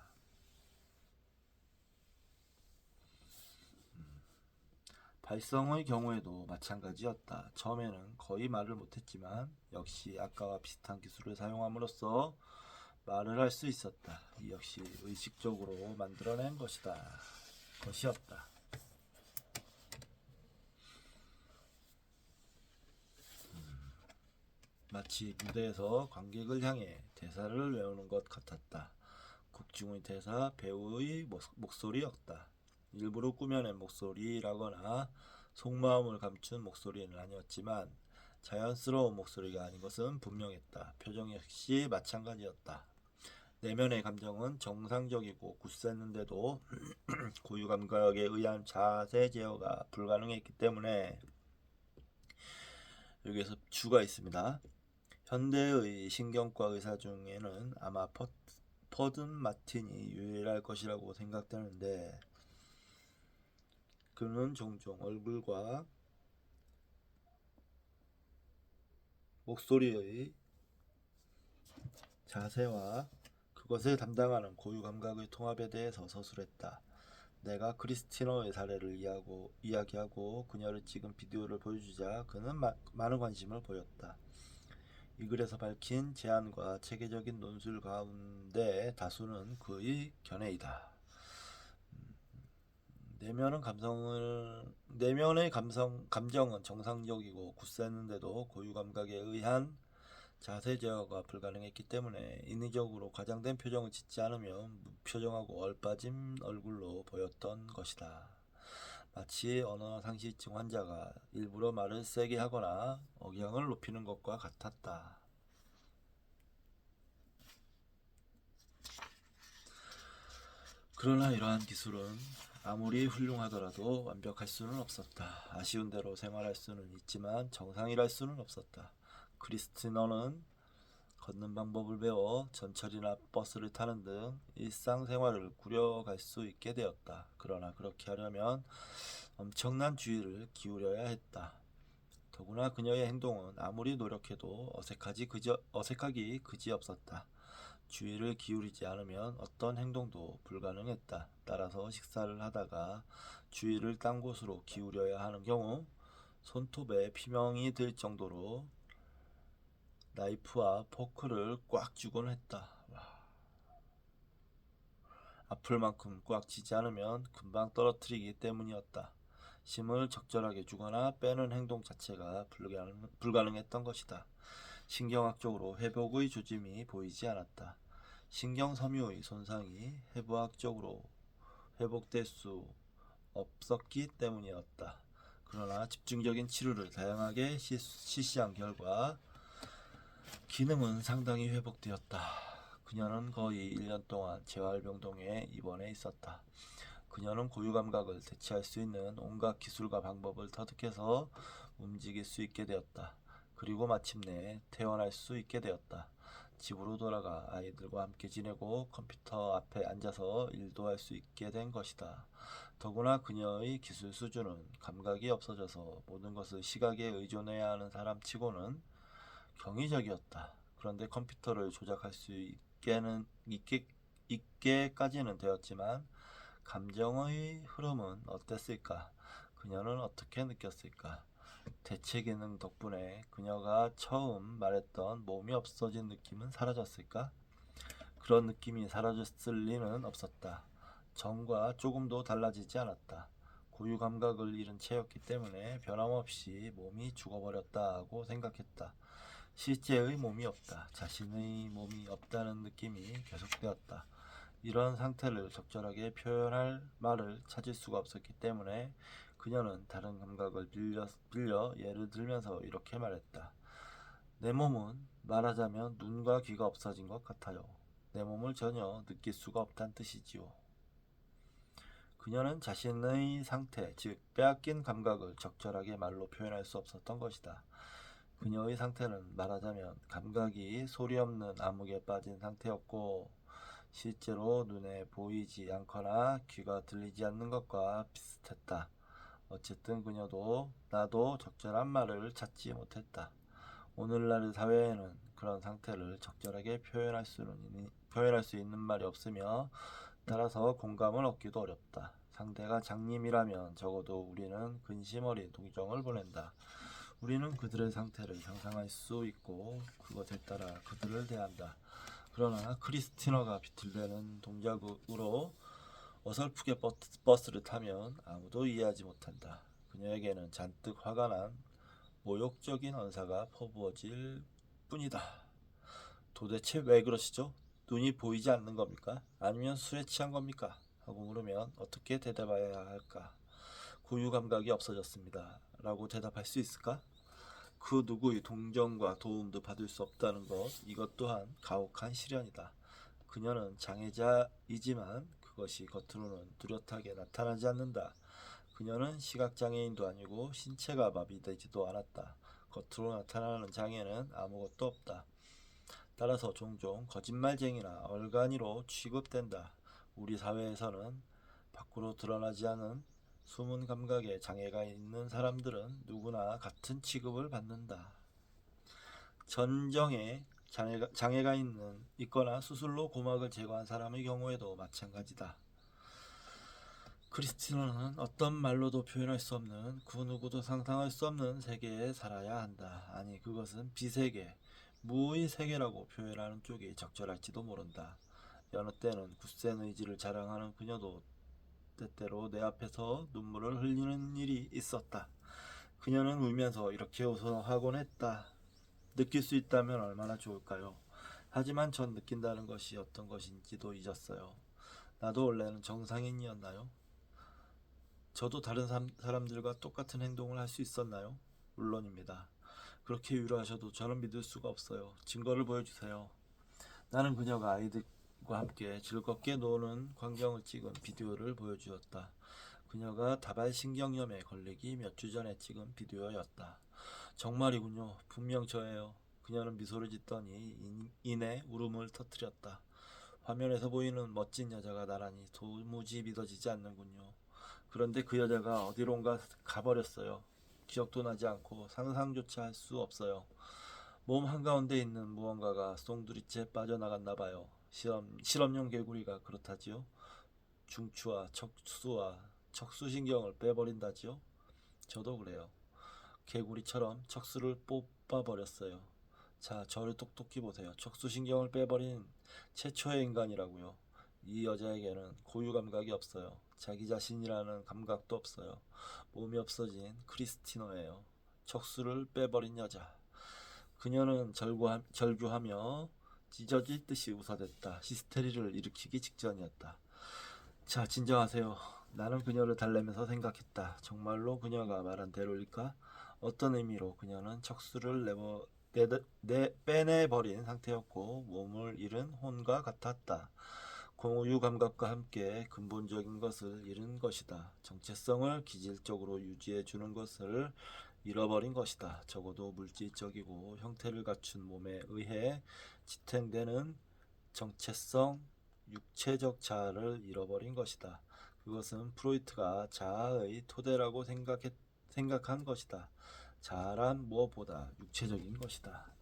A: 발성의 경우에도 마찬가지였다. 처음에는 거의 말을 못했지만 역시 아까와 비슷한 기술을 사용함으로써 말을 할 수 있었다. 이 역시 의식적으로 만들어낸 것이었다. 마치 무대에서 관객을 향해 대사를 외우는 것 같았다. 극중의 대사, 배우의 목소리였다. 일부러 꾸며낸 목소리라거나 속마음을 감춘 목소리는 아니었지만 자연스러운 목소리가 아닌 것은 분명했다. 표정 역시 마찬가지였다. 내면의 감정은 정상적이고 굳셌는데도 고유 감각에 의한 자세 제어가 불가능했기 때문에 여기에서 주가 있습니다. 현대의 신경과 의사 중에는 아마 퍼든 마틴이 유일할 것이라고 생각되는데 그는 종종 얼굴과 목소리의 자세와 그것을 담당하는 고유 감각의 통합에 대해서 서술했다. 내가 크리스티너의 사례를 이야기하고 그녀를 찍은 비디오를 보여주자 그는 많은 관심을 보였다. 이 글에서 밝힌 제안과 체계적인 논술 가운데 다수는 그의 견해이다. 내면의 감정은 정상적이고 굳셌는데도 고유 감각에 의한 자세 제어가 불가능했기 때문에 인위적으로 과장된 표정을 짓지 않으면 무표정하고 얼빠진 얼굴로 보였던 것이다. 마치 언어 상실증 환자가 일부러 말을 세게 하거나 억양을 높이는 것과 같았다. 그러나 이러한 기술은 아무리 훌륭하더라도 완벽할 수는 없었다. 아쉬운 대로 생활할 수는 있지만 정상이랄 수는 없었다. 크리스티너는 걷는 방법을 배워 전철이나 버스를 타는 등 일상생활을 꾸려갈 수 있게 되었다. 그러나 그렇게 하려면 엄청난 주의를 기울여야 했다. 더구나 그녀의 행동은 아무리 노력해도 어색하기 그지없었다. 주의를 기울이지 않으면 어떤 행동도 불가능했다. 따라서 식사를 하다가 주의를 딴 곳으로 기울여야 하는 경우 손톱에 피멍이 들 정도로 나이프와 포크를 꽉 쥐곤 했다. 아플 만큼 꽉 쥐지 않으면 금방 떨어뜨리기 때문이었다. 힘을 적절하게 주거나 빼는 행동 자체가 불가능했던 것이다. 신경학적으로 회복의 조짐이 보이지 않았다. 신경섬유의 손상이 해부학적으로 회복될 수 없었기 때문이었다. 그러나 집중적인 치료를 다양하게 실시한 결과 기능은 상당히 회복되었다. 그녀는 거의 1년 동안 재활병동에 입원해 있었다. 그녀는 고유 감각을 대체할 수 있는 온갖 기술과 방법을 터득해서 움직일 수 있게 되었다. 그리고 마침내 태어날 수 있게 되었다. 집으로 돌아가 아이들과 함께 지내고 컴퓨터 앞에 앉아서 일도 할 수 있게 된 것이다. 더구나 그녀의 기술 수준은 감각이 없어져서 모든 것을 시각에 의존해야 하는 사람치고는 경이적이었다. 그런데 컴퓨터를 조작할 수 있게까지는 되었지만 감정의 흐름은 어땠을까? 그녀는 어떻게 느꼈을까? 대체 기능 덕분에 그녀가 처음 말했던 몸이 없어진 느낌은 사라졌을까? 그런 느낌이 사라졌을 리는 없었다. 전과 조금도 달라지지 않았다. 고유 감각을 잃은 채였기 때문에 변함없이 몸이 죽어버렸다고 생각했다. 실제의 몸이 없다. 자신의 몸이 없다는 느낌이 계속되었다. 이런 상태를 적절하게 표현할 말을 찾을 수가 없었기 때문에 그녀는 다른 감각을 빌려 예를 들면서 이렇게 말했다. 내 몸은 말하자면 눈과 귀가 없어진 것 같아요. 내 몸을 전혀 느낄 수가 없다는 뜻이지요. 그녀는 자신의 상태, 즉 빼앗긴 감각을 적절하게 말로 표현할 수 없었던 것이다. 그녀의 상태는 말하자면 감각이 소리 없는 암흑에 빠진 상태였고 실제로 눈에 보이지 않거나 귀가 들리지 않는 것과 비슷했다. 어쨌든 그녀도 나도 적절한 말을 찾지 못했다. 오늘날 사회에는 그런 상태를 적절하게 표현할 수 있는 말이 없으며 따라서 공감을 얻기도 어렵다. 상대가 장님이라면 적어도 우리는 근심 어린 동정을 보낸다. 우리는 그들의 상태를 상상할 수 있고 그것에 따라 그들을 대한다. 그러나 크리스티너가 비틀대는 동작으로 어설프게 버스를 타면 아무도 이해하지 못한다. 그녀에게는 잔뜩 화가 난 모욕적인 언사가 퍼부어질 뿐이다. 도대체 왜 그러시죠? 눈이 보이지 않는 겁니까? 아니면 술에 취한 겁니까? 하고 물으면 어떻게 대답해야 할까? 고유 감각이 없어졌습니다. 라고 대답할 수 있을까? 그 누구의 동정과 도움도 받을 수 없다는 것, 이것 또한 가혹한 시련이다. 그녀는 장애자이지만 그것이 겉으로는 뚜렷하게 나타나지 않는다. 그녀는 시각장애인도 아니고 신체가 마비되지도 않았다. 겉으로 나타나는 장애는 아무것도 없다. 따라서 종종 거짓말쟁이나 얼간이로 취급된다. 우리 사회에서는 밖으로 드러나지 않은 숨은 감각에 장애가 있는 사람들은 누구나 같은 취급을 받는다. 전정에 장애가 있거나 수술로 고막을 제거한 사람의 경우에도 마찬가지다. 크리스티노는 어떤 말로도 표현할 수 없는 그 누구도 상상할 수 없는 세계에 살아야 한다. 아니 그것은 비세계, 무의 세계라고 표현하는 쪽이 적절할지도 모른다. 여느 때는 굳센 의지를 자랑하는 그녀도 때때로 내 앞에서 눈물을 흘리는 일이 있었다. 그녀는 울면서 이렇게 호소하곤 했다. 느낄 수 있다면 얼마나 좋을까요? 하지만 전 느낀다는 것이 어떤 것인지도 잊었어요. 나도 원래는 정상인이었나요? 저도 다른 사람들과 똑같은 행동을 할 수 있었나요? 물론입니다. 그렇게 위로하셔도 저는 믿을 수가 없어요. 증거를 보여주세요. 나는 그녀가 아이들과 함께 즐겁게 노는 광경을 찍은 비디오를 보여주었다. 그녀가 다발신경염에 걸리기 몇 주 전에 찍은 비디오였다. 정말이군요. 분명 저예요. 그녀는 미소를 짓더니 이내 울음을 터뜨렸다. 화면에서 보이는 멋진 여자가 나란히 도무지 믿어지지 않는군요. 그런데 그 여자가 어디론가 가버렸어요. 기억도 나지 않고 상상조차 할 수 없어요. 몸 한가운데 있는 무언가가 송두리째 빠져나갔나 봐요. 실험용 개구리가 그렇다지요. 중추와 척수신경을 빼버린다지요. 저도 그래요. 개구리처럼 척수를 뽑아버렸어요. 자, 저를 똑똑히 보세요. 척수신경을 빼버린 최초의 인간이라고요. 이 여자에게는 고유 감각이 없어요. 자기 자신이라는 감각도 없어요. 몸이 없어진 크리스티너예요. 척수를 빼버린 여자. 그녀는 절규하며 찢어질 듯이 웃어댔다. 히스테리를 일으키기 직전이었다. 자, 진정하세요. 나는 그녀를 달래면서 생각했다. 정말로 그녀가 말한 대로일까? 어떤 의미로 그녀는 척수를 빼내버린 상태였고 몸을 잃은 혼과 같았다. 공유 감각과 함께 근본적인 것을 잃은 것이다. 정체성을 기질적으로 유지해 주는 것을 잃어버린 것이다. 적어도 물질적이고 형태를 갖춘 몸에 의해 지탱되는 정체성, 육체적 자아를 잃어버린 것이다. 그것은 프로이트가 자아의 토대라고 생각한 것이다. 자아란 무엇보다 육체적인 것이다.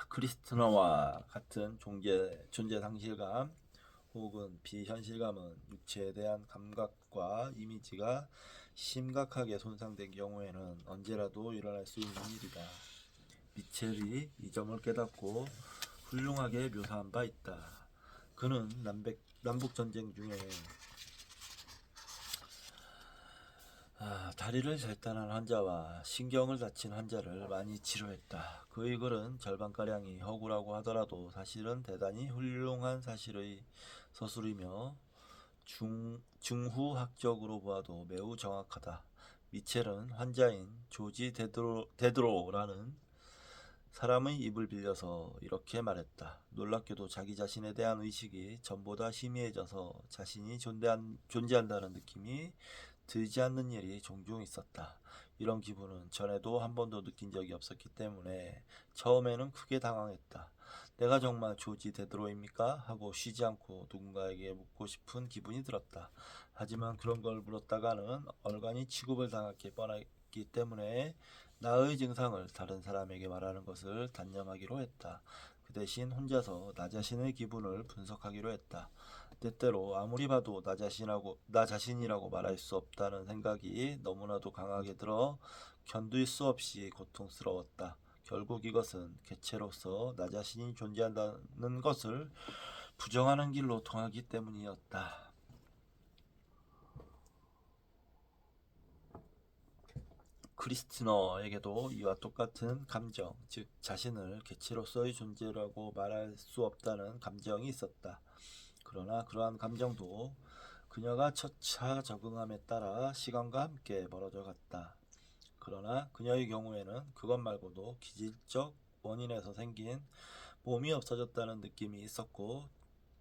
A: 크리스트너와 같은 존재 상실감 혹은 비현실감은 육체에 대한 감각과 이미지가 심각하게 손상된 경우에는 언제라도 일어날 수 있는 일이다. 미첼이 이 점을 깨닫고 훌륭하게 묘사한 바 있다. 그는 남북전쟁 중에 다리를 절단한 환자와 신경을 다친 환자를 많이 치료했다. 그의 글은 절반가량이 허구라고 하더라도 사실은 대단히 훌륭한 사실의 서술이며 중후학적으로 보아도 매우 정확하다. 미첼은 환자인 조지 데드로라는 사람의 입을 빌려서 이렇게 말했다. 놀랍게도 자기 자신에 대한 의식이 전보다 희미해져서 자신이 존재한다는 느낌이 들지 않는 일이 종종 있었다. 이런 기분은 전에도 한 번도 느낀 적이 없었기 때문에 처음에는 크게 당황했다. 내가 정말 조지 데드로입니까? 하고 쉬지 않고 누군가에게 묻고 싶은 기분이 들었다. 하지만 그런 걸 물었다가는 얼간히 취급을 당할 게 뻔했기 때문에 나의 증상을 다른 사람에게 말하는 것을 단념하기로 했다. 그 대신 혼자서 나 자신의 기분을 분석하기로 했다. 때때로 아무리 봐도 나 자신이라고 말할 수 없다는 생각이 너무나도 강하게 들어 견딜 수 없이 고통스러웠다. 결국 이것은 개체로서 나 자신이 존재한다는 것을 부정하는 길로 통하기 때문이었다. 크리스티너에게도 이와 똑같은 감정, 즉 자신을 개체로서의 존재라고 말할 수 없다는 감정이 있었다. 그러나 그러한 감정도 그녀가 차차 적응함에 따라 시간과 함께 멀어져 갔다. 그러나 그녀의 경우에는 그것 말고도 기질적 원인에서 생긴 몸이 없어졌다는 느낌이 있었고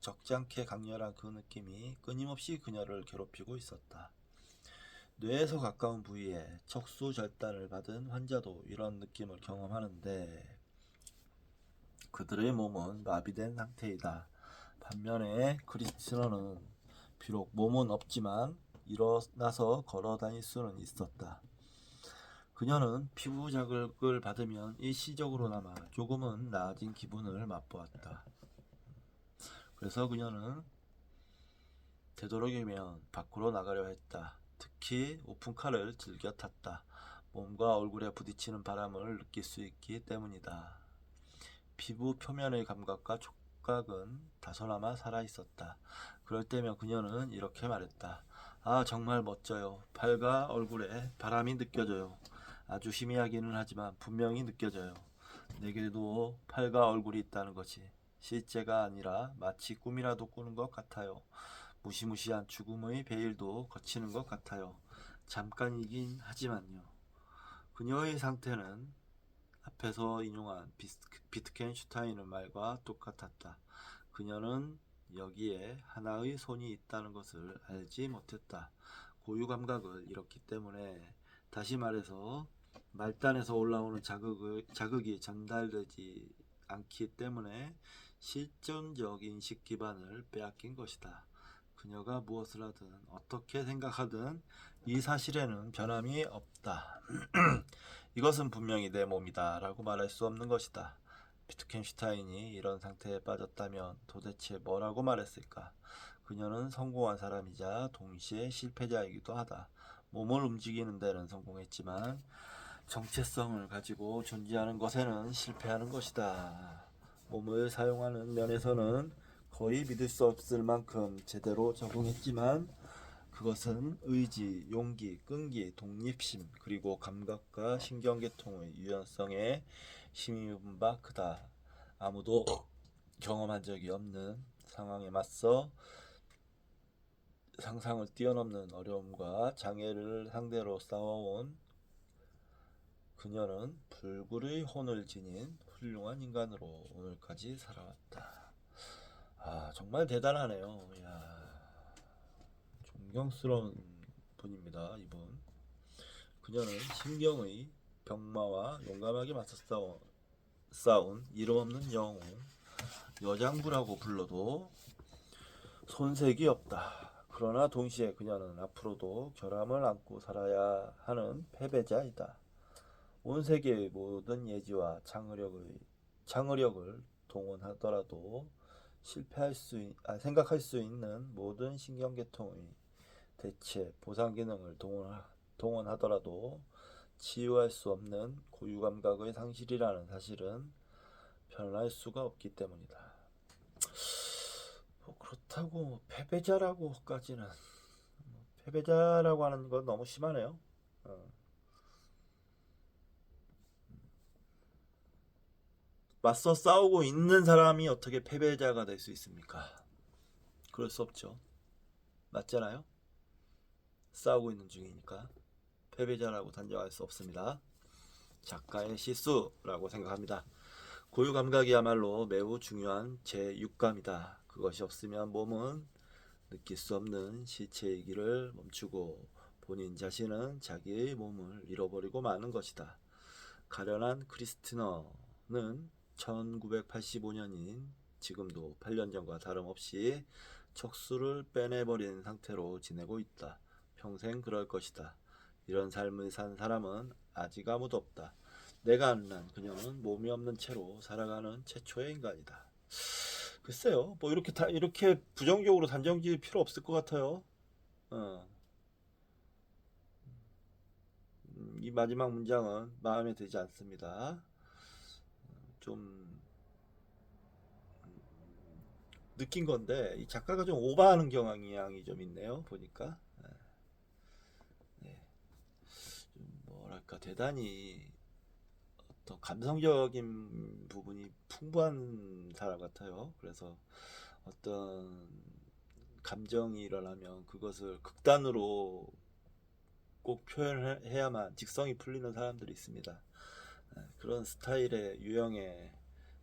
A: 적잖게 강렬한 그 느낌이 끊임없이 그녀를 괴롭히고 있었다. 뇌에서 가까운 부위에 척수 절단을 받은 환자도 이런 느낌을 경험하는데 그들의 몸은 마비된 상태이다. 반면에 크리스티너는 비록 몸은 없지만 일어나서 걸어 다닐 수는 있었다. 그녀는 피부 자극을 받으면 일시적으로나마 조금은 나아진 기분을 맛보았다. 그래서 그녀는 되도록이면 밖으로 나가려 했다. 특히 오픈카를 즐겨 탔다. 몸과 얼굴에 부딪히는 바람을 느낄 수 있기 때문이다. 피부 표면의 감각과 촉각은 다소나마 살아있었다. 그럴 때면 그녀는 이렇게 말했다. 아, 정말 멋져요. 팔과 얼굴에 바람이 느껴져요. 아주 희미하기는 하지만 분명히 느껴져요. 내게도 팔과 얼굴이 있다는 것이 실제가 아니라 마치 꿈이라도 꾸는 것 같아요. 무시무시한 죽음의 베일도 거치는 것 같아요. 잠깐이긴 하지만요. 그녀의 상태는 앞에서 인용한 비트겐슈타인의 말과 똑같았다. 그녀는 여기에 하나의 손이 있다는 것을 알지 못했다. 고유 감각을 잃었기 때문에, 다시 말해서 말단에서 올라오는 자극이 전달되지 않기 때문에 실존적 인식 기반을 빼앗긴 것이다. 그녀가 무엇을 하든 어떻게 생각하든 이 사실에는 변함이 없다. 이것은 분명히 내 몸이다 라고 말할 수 없는 것이다. 비트겐슈타인이 이런 상태에 빠졌다면 도대체 뭐라고 말했을까? 그녀는 성공한 사람이자 동시에 실패자이기도 하다. 몸을 움직이는 데는 성공했지만 정체성을 가지고 존재하는 것에는 실패하는 것이다. 몸을 사용하는 면에서는 거의 믿을 수 없을 만큼 제대로 적응했지만 그것은 의지, 용기, 끈기, 독립심, 그리고 감각과 신경계통의 유연성에 힘입은 바 크다. 아무도 경험한 적이 없는 상황에 맞서 상상을 뛰어넘는 어려움과 장애를 상대로 싸워온 그녀는 불굴의 혼을 지닌 훌륭한 인간으로 오늘까지 살아왔다. 아, 정말 대단하네요. 이야, 존경스러운 분입니다, 이분. 그녀는 신경의 병마와 용감하게 맞서 싸운 이름 없는 영웅, 여장부라고 불러도 손색이 없다. 그러나 동시에 그녀는 앞으로도 결함을 안고 살아야 하는 패배자이다. 온 세계의 모든 예지와 창의력을 동원하더라도 생각할 수 있는 모든 신경계통의 대체 보상 기능을 동원하더라도 치유할 수 없는 고유 감각의 상실이라는 사실은 변할 수가 없기 때문이다. 뭐 그렇다고 패배자라고까지는, 패배자라고 하는 건 너무 심하네요. 맞서 싸우고 있는 사람이 어떻게 패배자가 될 수 있습니까? 그럴 수 없죠. 맞잖아요. 싸우고 있는 중이니까 패배자라고 단정할 수 없습니다. 작가의 실수라고 생각합니다. 고유 감각이야말로 매우 중요한 제6감이다. 그것이 없으면 몸은 느낄 수 없는 시체의 길을 멈추고 본인 자신은 자기의 몸을 잃어버리고 마는 것이다. 가련한 크리스티너는 1985년인 지금도 8년 전과 다름없이 척수를 빼내버린 상태로 지내고 있다. 평생 그럴 것이다. 이런 삶을 산 사람은 아직 아무도 없다. 내가 아는 한 그녀는 몸이 없는 채로 살아가는 최초의 인간이다. 글쎄요, 뭐 이렇게 부정적으로 단정 지을 필요 없을 것 같아요. 이 마지막 문장은 마음에 들지 않습니다. 좀 느낀 건데 이 작가가 좀 오버하는 경향이 좀 있네요. 보니까 네. 좀 뭐랄까 대단히 어떤 감성적인 부분이 풍부한 사람 같아요. 그래서 어떤 감정이 일어나면 그것을 극단으로 꼭 표현해야만 직성이 풀리는 사람들이 있습니다. 그런 스타일의 유형의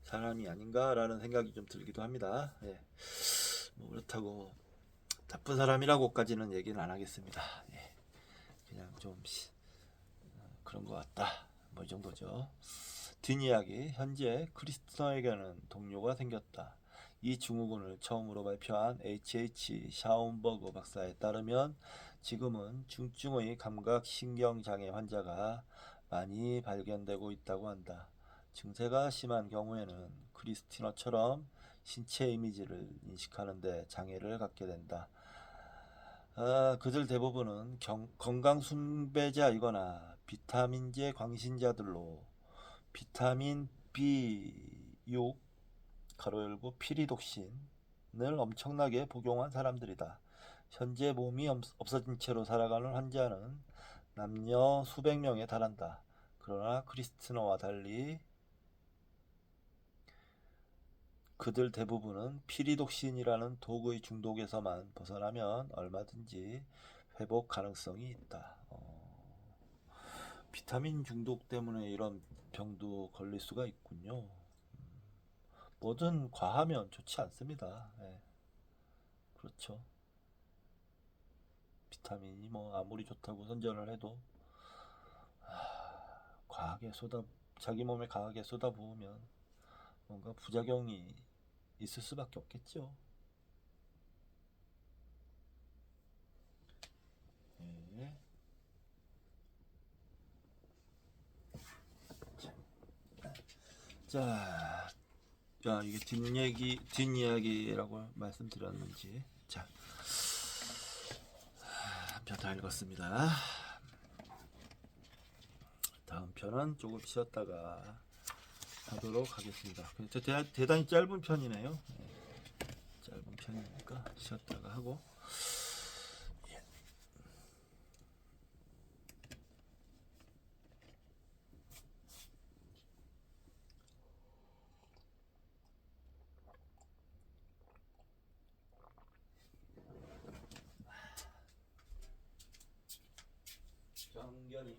A: 사람이 아닌가라는 생각이 좀 들기도 합니다. 예. 뭐 그렇다고 나쁜 사람이라고까지는 얘기는 안 하겠습니다. 예. 그냥 좀 그런 것 같다. 뭐 이 정도죠. 뒷이야기. 현재 크리스티너에게는 동료가 생겼다. 이 증후군을 처음으로 발표한 H.H. 샤운버그 박사에 따르면 지금은 중증의 감각신경장애 환자가 많이 발견되고 있다고 한다. 증세가 심한 경우에는 크리스티너처럼 신체 이미지를 인식하는 데 장애를 갖게 된다. 그들 대부분은 건강 숭배자이거나 비타민제 광신자들로 비타민 B6 가로 열고 피리독신을 엄청나게 복용한 사람들이다. 현재 몸이 없어진 채로 살아가는 환자는 남녀 수백 명에 달한다. 그러나 크리스티너와 달리 그들 대부분은 피리독신이라는 독의 중독에서만 벗어나면 얼마든지 회복 가능성이 있다. 비타민 중독 때문에 이런 병도 걸릴 수가 있군요. 뭐든 과하면 좋지 않습니다. 예, 그렇죠. 비타민이 뭐 아무리 좋다고 선전을 해도 과하게 자기 몸에 강하게 쏟아부으면 뭔가 부작용이 있을 수밖에 없겠죠. 예. 자, 이게 뒷이야기라고 말씀드렸는지, 자, 한 편 다 읽었습니다. 다음 편은 조금 쉬었다가 하도록 하겠습니다. 대단히 짧은 편이네요. 짧은 편이니까 쉬었다가 하고. 정연이.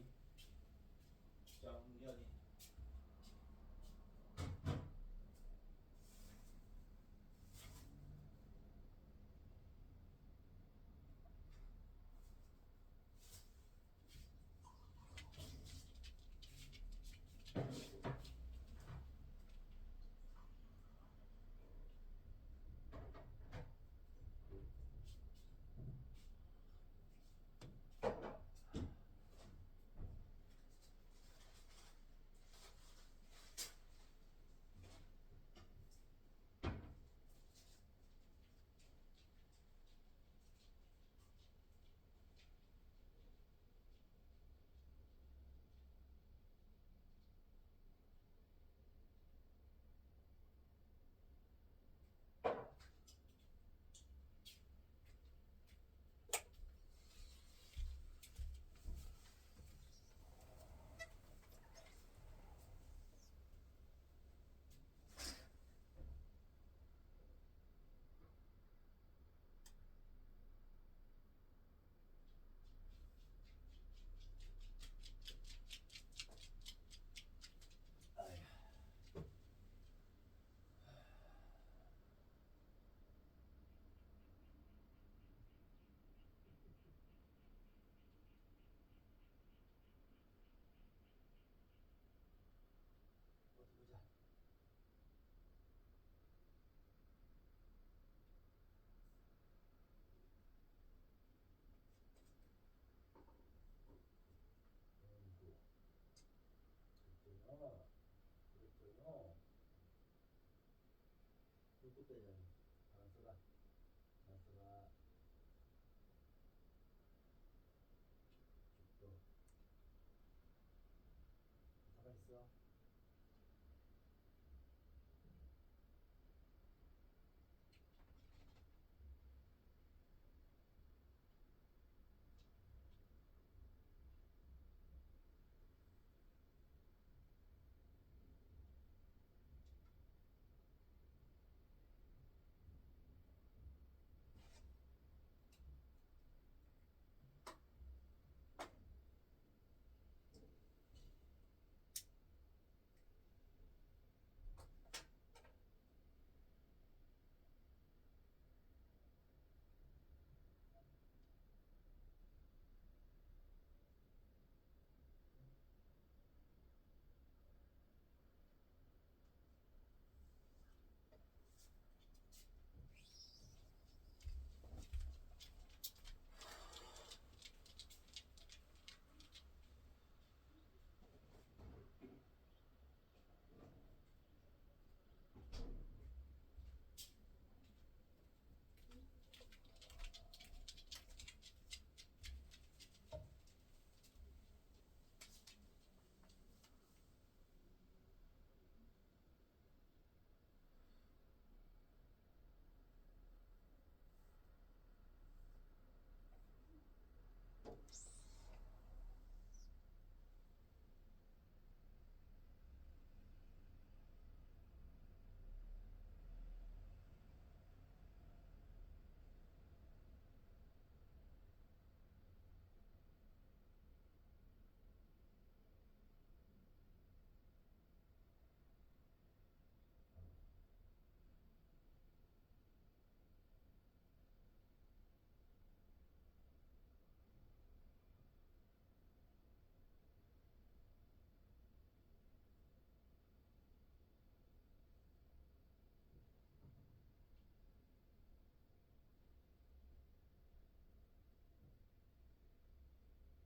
A: 정연이. 어디 보자. 그랬더요. 그랬더요. 눈꽃 빼자니. 안 써라. 안 써라. 또. 가만히 있어.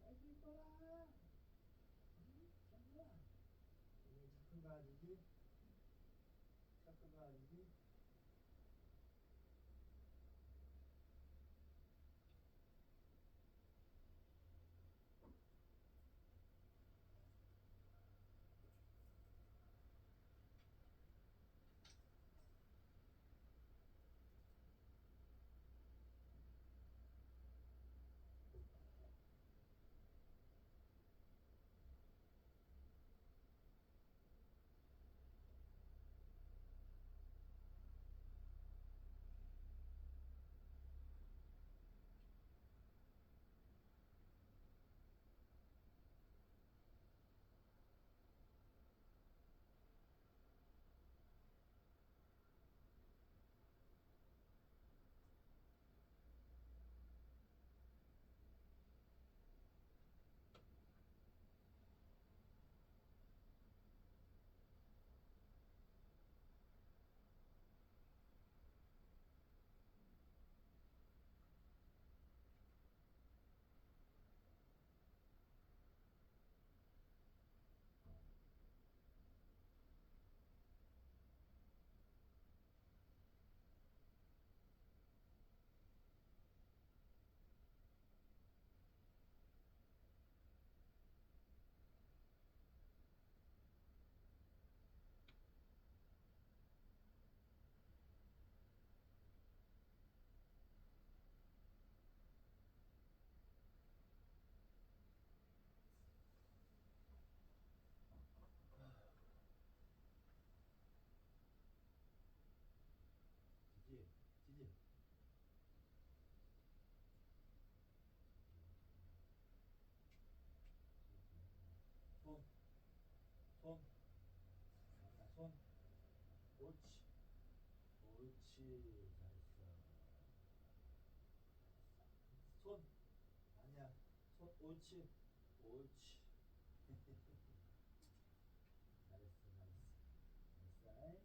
A: 아이고 이뻐라. 정말. 착한 강아지지? 착한 강아지지? 잘했어. 손. 아니야. 손. 옳지. 옳지. 잘했어, 잘했어. 잘했어.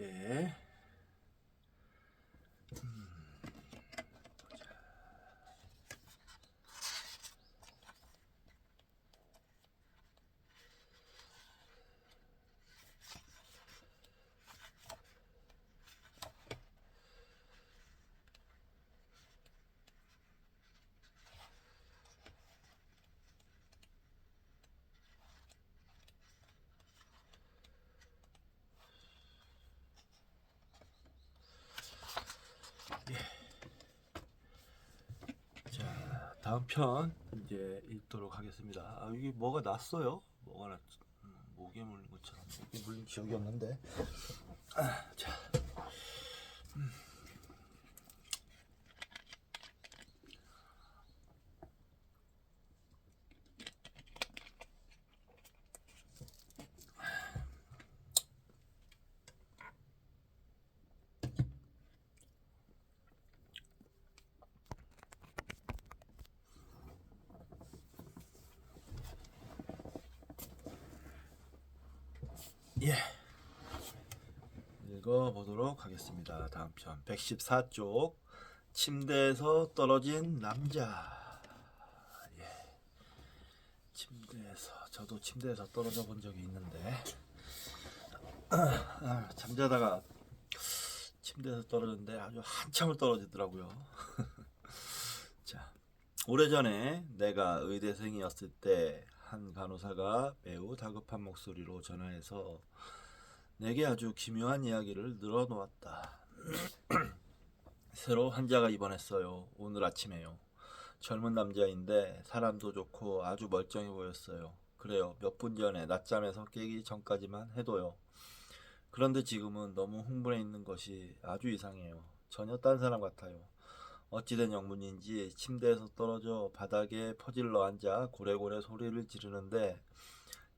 A: 가볍게. 자, 다음 편 이제 읽도록 하겠습니다. 아, 이게 뭐가 났어요? 뭐가 났? 목에 물린 것처럼. 목에 물린 기억이 없는데. 자, 예. 읽어보도록 하겠습니다. 다음 편 114쪽 침대에서 떨어진 남자. 예. 침대에서 저도 침대에서 떨어져 본 적이 있는데 잠자다가 침대에서 떨어졌는데 아주 한참을 떨어지더라고요. 자, 오래전에 내가 의대생이었을 때 한 간호사가 매우 다급한 목소리로 전화해서 내게 아주 기묘한 이야기를 늘어놓았다. 새로 환자가 입원했어요. 오늘 아침에요. 젊은 남자인데 사람도 좋고 아주 멀쩡해 보였어요. 그래요. 몇 분 전에 낮잠에서 깨기 전까지만 해도요. 그런데 지금은 너무 흥분해 있는 것이 아주 이상해요. 전혀 딴 사람 같아요. 어찌된 영문인지 침대에서 떨어져 바닥에 퍼질러 앉아 고래고래 소리를 지르는데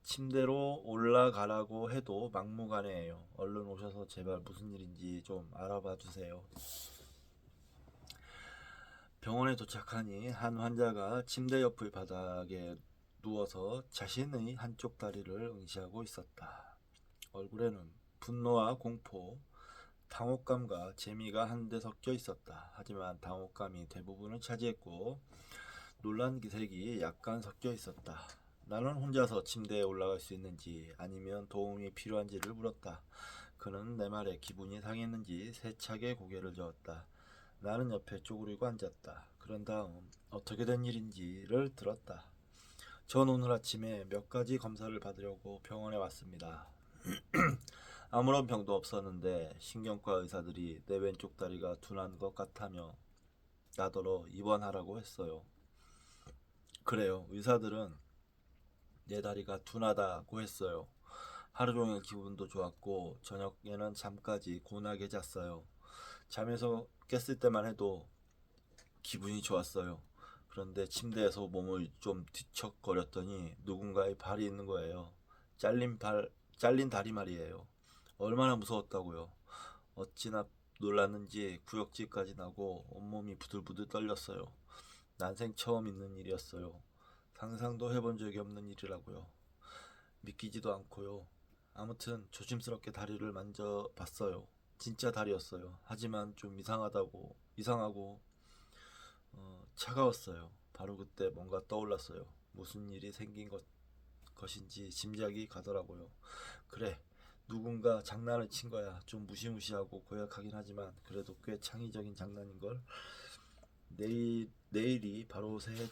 A: 침대로 올라가라고 해도 막무가내예요. 얼른 오셔서 제발 무슨 일인지 좀 알아봐 주세요. 병원에 도착하니 한 환자가 침대 옆의 바닥에 누워서 자신의 한쪽 다리를 응시하고 있었다. 얼굴에는 분노와 공포, 당혹감과 재미가 한데 섞여 있었다. 하지만 당혹감이 대부분을 차지했고 놀란 기색이 약간 섞여 있었다. 나는 혼자서 침대에 올라갈 수 있는지 아니면 도움이 필요한지를 물었다. 그는 내 말에 기분이 상했는지 세차게 고개를 저었다. 나는 옆에 쪼그리고 앉았다. 그런 다음 어떻게 된 일인지를 들었다. 전 오늘 아침에 몇 가지 검사를 받으려고 병원에 왔습니다. 아무런 병도 없었는데 신경과 의사들이 내 왼쪽 다리가 둔한 것 같다며 나더러 입원하라고 했어요. 그래요. 의사들은 내 다리가 둔하다고 했어요. 하루 종일 기분도 좋았고 저녁에는 잠까지 고나게 잤어요. 잠에서 깼을 때만 해도 기분이 좋았어요. 그런데 침대에서 몸을 좀 뒤척거렸더니 누군가의 발이 있는 거예요. 잘린 다리 말이에요. 얼마나 무서웠다고요. 어찌나 놀랐는지 구역질까지 나고 온몸이 부들부들 떨렸어요. 난생 처음 있는 일이었어요. 상상도 해본 적이 없는 일이라고요. 믿기지도 않고요. 아무튼 조심스럽게 다리를 만져봤어요. 진짜 다리였어요. 하지만 좀 이상하고 차가웠어요. 바로 그때 뭔가 떠올랐어요. 무슨 일이 생긴 것인지 짐작이 가더라고요. 그래, 누군가 장난을 친 거야. 좀 무시무시하고 고약하긴 하지만 그래도 꽤 창의적인 장난인걸. 내일이 바로 새해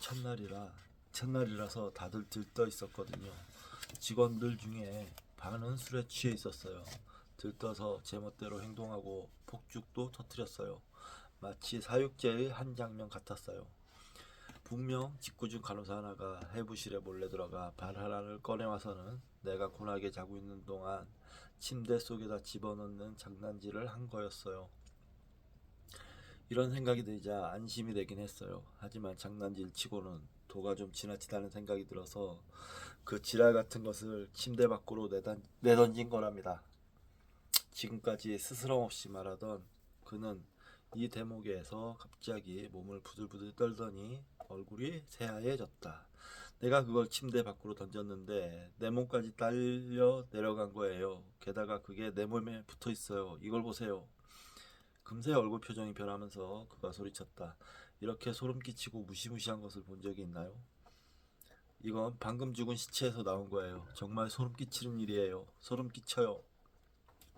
A: 첫날이라서 다들 들떠 있었거든요. 직원들 중에 반은 술에 취해 있었어요. 들떠서 제멋대로 행동하고 폭죽도 터뜨렸어요. 마치 사육제의 한 장면 같았어요. 분명 직구중 간호사 하나가 해부실에 몰래 들어가 발 하나를 꺼내와서는 내가 고나게 자고 있는 동안 침대 속에다 집어넣는 장난질을 한 거였어요. 이런 생각이 들자 안심이 되긴 했어요. 하지만 장난질 치고는 도가 좀 지나치다는 생각이 들어서 그 지랄 같은 것을 침대 밖으로 내던진 거랍니다. 지금까지 스스럼 없이 말하던 그는 이 대목에서 갑자기 몸을 부들부들 떨더니 얼굴이 새하얘졌다. 내가 그걸 침대 밖으로 던졌는데 내 몸까지 딸려 내려간 거예요. 게다가 그게 내 몸에 붙어 있어요. 이걸 보세요. 금세 얼굴 표정이 변하면서 그가 소리쳤다. 이렇게 소름 끼치고 무시무시한 것을 본 적이 있나요? 이건 방금 죽은 시체에서 나온 거예요. 정말 소름 끼치는 일이에요. 소름 끼쳐요.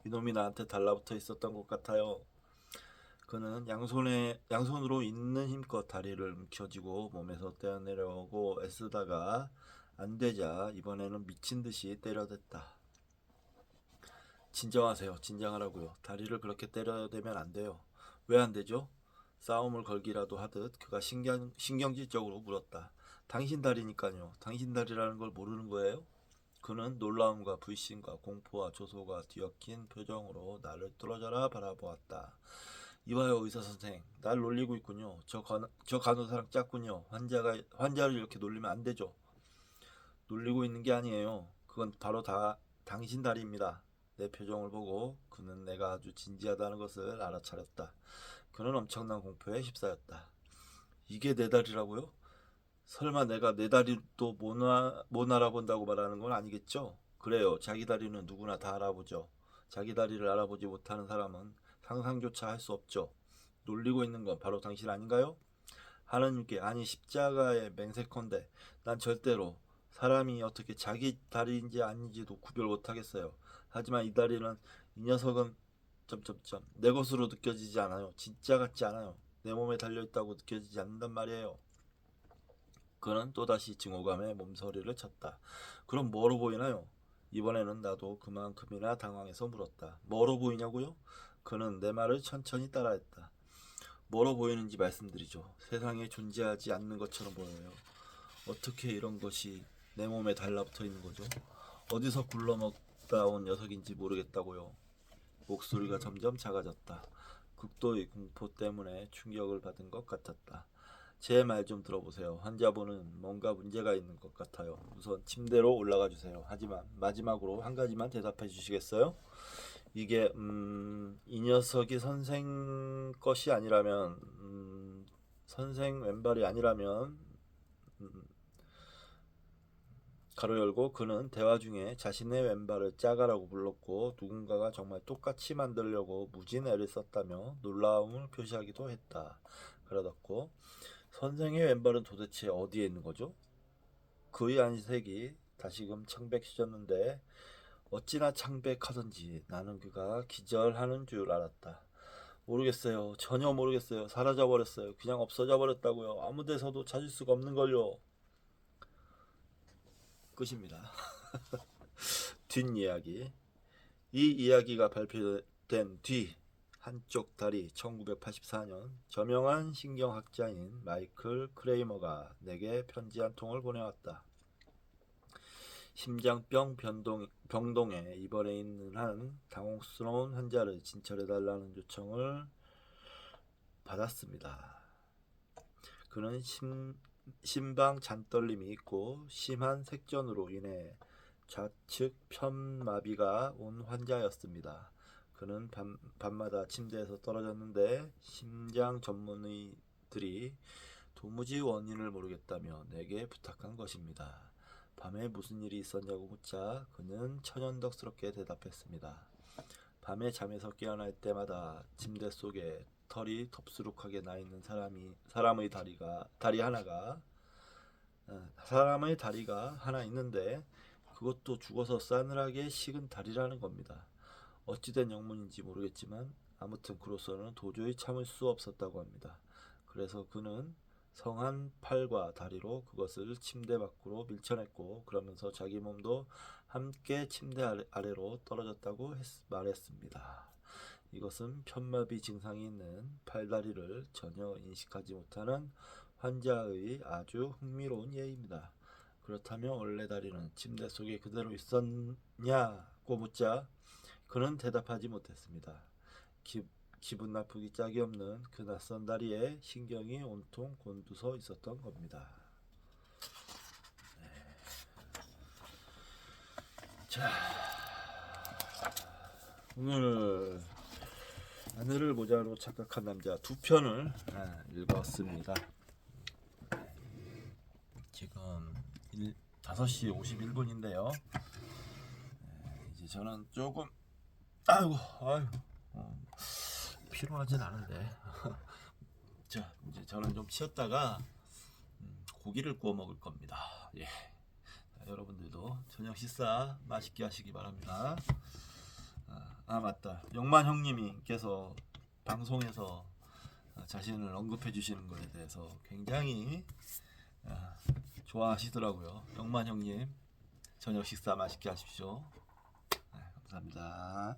A: 이놈이 나한테 달라붙어 있었던 것 같아요. 그는 양손으로 있는 힘껏 다리를 움켜쥐고 몸에서 떼어내려고 애쓰다가 안 되자 이번에는 미친 듯이 때려댔다. 진정하세요. 진정하라고요. 다리를 그렇게 때려대면 안 돼요. 왜 안 되죠? 싸움을 걸기라도 하듯 그가 신경질적으로 물었다. 당신 다리니까요. 당신 다리라는 걸 모르는 거예요? 그는 놀라움과 불신과 공포와 조소가 뒤엉킨 표정으로 나를 뚫어져라 바라보았다. 이봐요 의사 선생, 날 놀리고 있군요. 저 간호사랑 짰군요. 환자를 이렇게 놀리면 안 되죠. 놀리고 있는 게 아니에요. 그건 바로 다 당신 다리입니다. 내 표정을 보고 그는 내가 아주 진지하다는 것을 알아차렸다. 그는 엄청난 공포에 휩싸였다. 이게 내 다리라고요? 설마 내가 내 다리도 못 알아본다고 말하는 건 아니겠죠? 그래요. 자기 다리는 누구나 다 알아보죠. 자기 다리를 알아보지 못하는 사람은 상상조차 할 수 없죠. 놀리고 있는 건 바로 당신 아닌가요? 하느님께 아니 십자가에 맹세컨대 난 절대로 사람이 어떻게 자기 다리인지 아닌지도 구별 못하겠어요. 하지만 이 다리는 이 녀석은 내 것으로 느껴지지 않아요. 진짜 같지 않아요. 내 몸에 달려있다고 느껴지지 않는단 말이에요. 그는 또다시 증오감에 몸서리를 쳤다. 그럼 뭐로 보이나요? 이번에는 나도 그만큼이나 당황해서 물었다. 뭐로 보이냐고요? 그는 내 말을 천천히 따라했다. 뭐로 보이는지 말씀드리죠. 세상에 존재하지 않는 것처럼 보여요. 어떻게 이런 것이 내 몸에 달라붙어 있는 거죠? 어디서 굴러먹다 온 녀석인지 모르겠다고요. 목소리가 점점 작아졌다. 극도의 공포 때문에 충격을 받은 것 같았다. 제 말 좀 들어보세요. 환자분은 뭔가 문제가 있는 것 같아요. 우선 침대로 올라가 주세요. 하지만 마지막으로 한 가지만 대답해 주시겠어요? 이게 이 녀석이 선생 것이 아니라면 선생 왼발이 아니라면 가로 열고 그는 대화 중에 자신의 왼발을 짜가라고 불렀고 누군가가 정말 똑같이 만들려고 무진 애를 썼다며 놀라움을 표시하기도 했다. 그러었고 선생의 왼발은 도대체 어디에 있는 거죠? 그의 안색이 다시금 창백해졌는데 어찌나 창백하던지 나는 그가 기절하는 줄 알았다. 모르겠어요. 전혀 모르겠어요. 사라져 버렸어요. 그냥 없어져 버렸다고요. 아무 데서도 찾을 수가 없는 걸요. 끝입니다. 뒷이야기. 이 이야기가 발표된 뒤 한쪽 다리 1984년 저명한 신경학자인 마이클 크레이머가 내게 편지 한 통을 보내왔다. 심장병 병동에 입원해 있는 한 당혹스러운 환자를 진찰해달라는 요청을 받았습니다. 그는 심방 잔떨림이 있고 심한 색전으로 인해 좌측 편마비가 온 환자였습니다. 그는 밤마다 침대에서 떨어졌는데 심장 전문의들이 도무지 원인을 모르겠다며 내게 부탁한 것입니다. 밤에 무슨 일이 있었냐고 묻자 그는 천연덕스럽게 대답했습니다. 밤에 잠에서 깨어날 때마다 침대 속에 털이 덥수룩하게 나 있는 사람의 다리가 하나 있는데 그것도 죽어서 싸늘하게 식은 다리라는 겁니다. 어찌된 영문인지 모르겠지만 아무튼 그로서는 도저히 참을 수 없었다고 합니다. 그래서 그는 성한 팔과 다리로 그것을 침대 밖으로 밀쳐냈고 그러면서 자기 몸도 함께 침대 아래로 떨어졌다고 말했습니다. 이것은 편마비 증상이 있는 팔다리를 전혀 인식하지 못하는 환자의 아주 흥미로운 예입니다. 그렇다면 원래 다리는 침대 속에 그대로 있었냐고 묻자 그는 대답하지 못했습니다. 기분 나쁘기 짝이 없는 그 낯선 다리에 신경이 온통 곤두서 있었던 겁니다. 네. 자, 오늘 하늘을 모자로 착각한 남자 두 편을 읽었습니다. 지금 5시 51분인데요. 이제 저는 조금 아이고 피곤하진 않은데 자 이제 저는 좀 쉬었다가 고기를 구워 먹을 겁니다. 예. 자, 여러분들도 저녁 식사 맛있게 하시기 바랍니다. 맞다. 영만 형님께서 방송에서 자신을 언급해 주시는 것에 대해서 굉장히 좋아하시더라고요. 영만 형님 저녁 식사 맛있게 하십시오. 네, 감사합니다.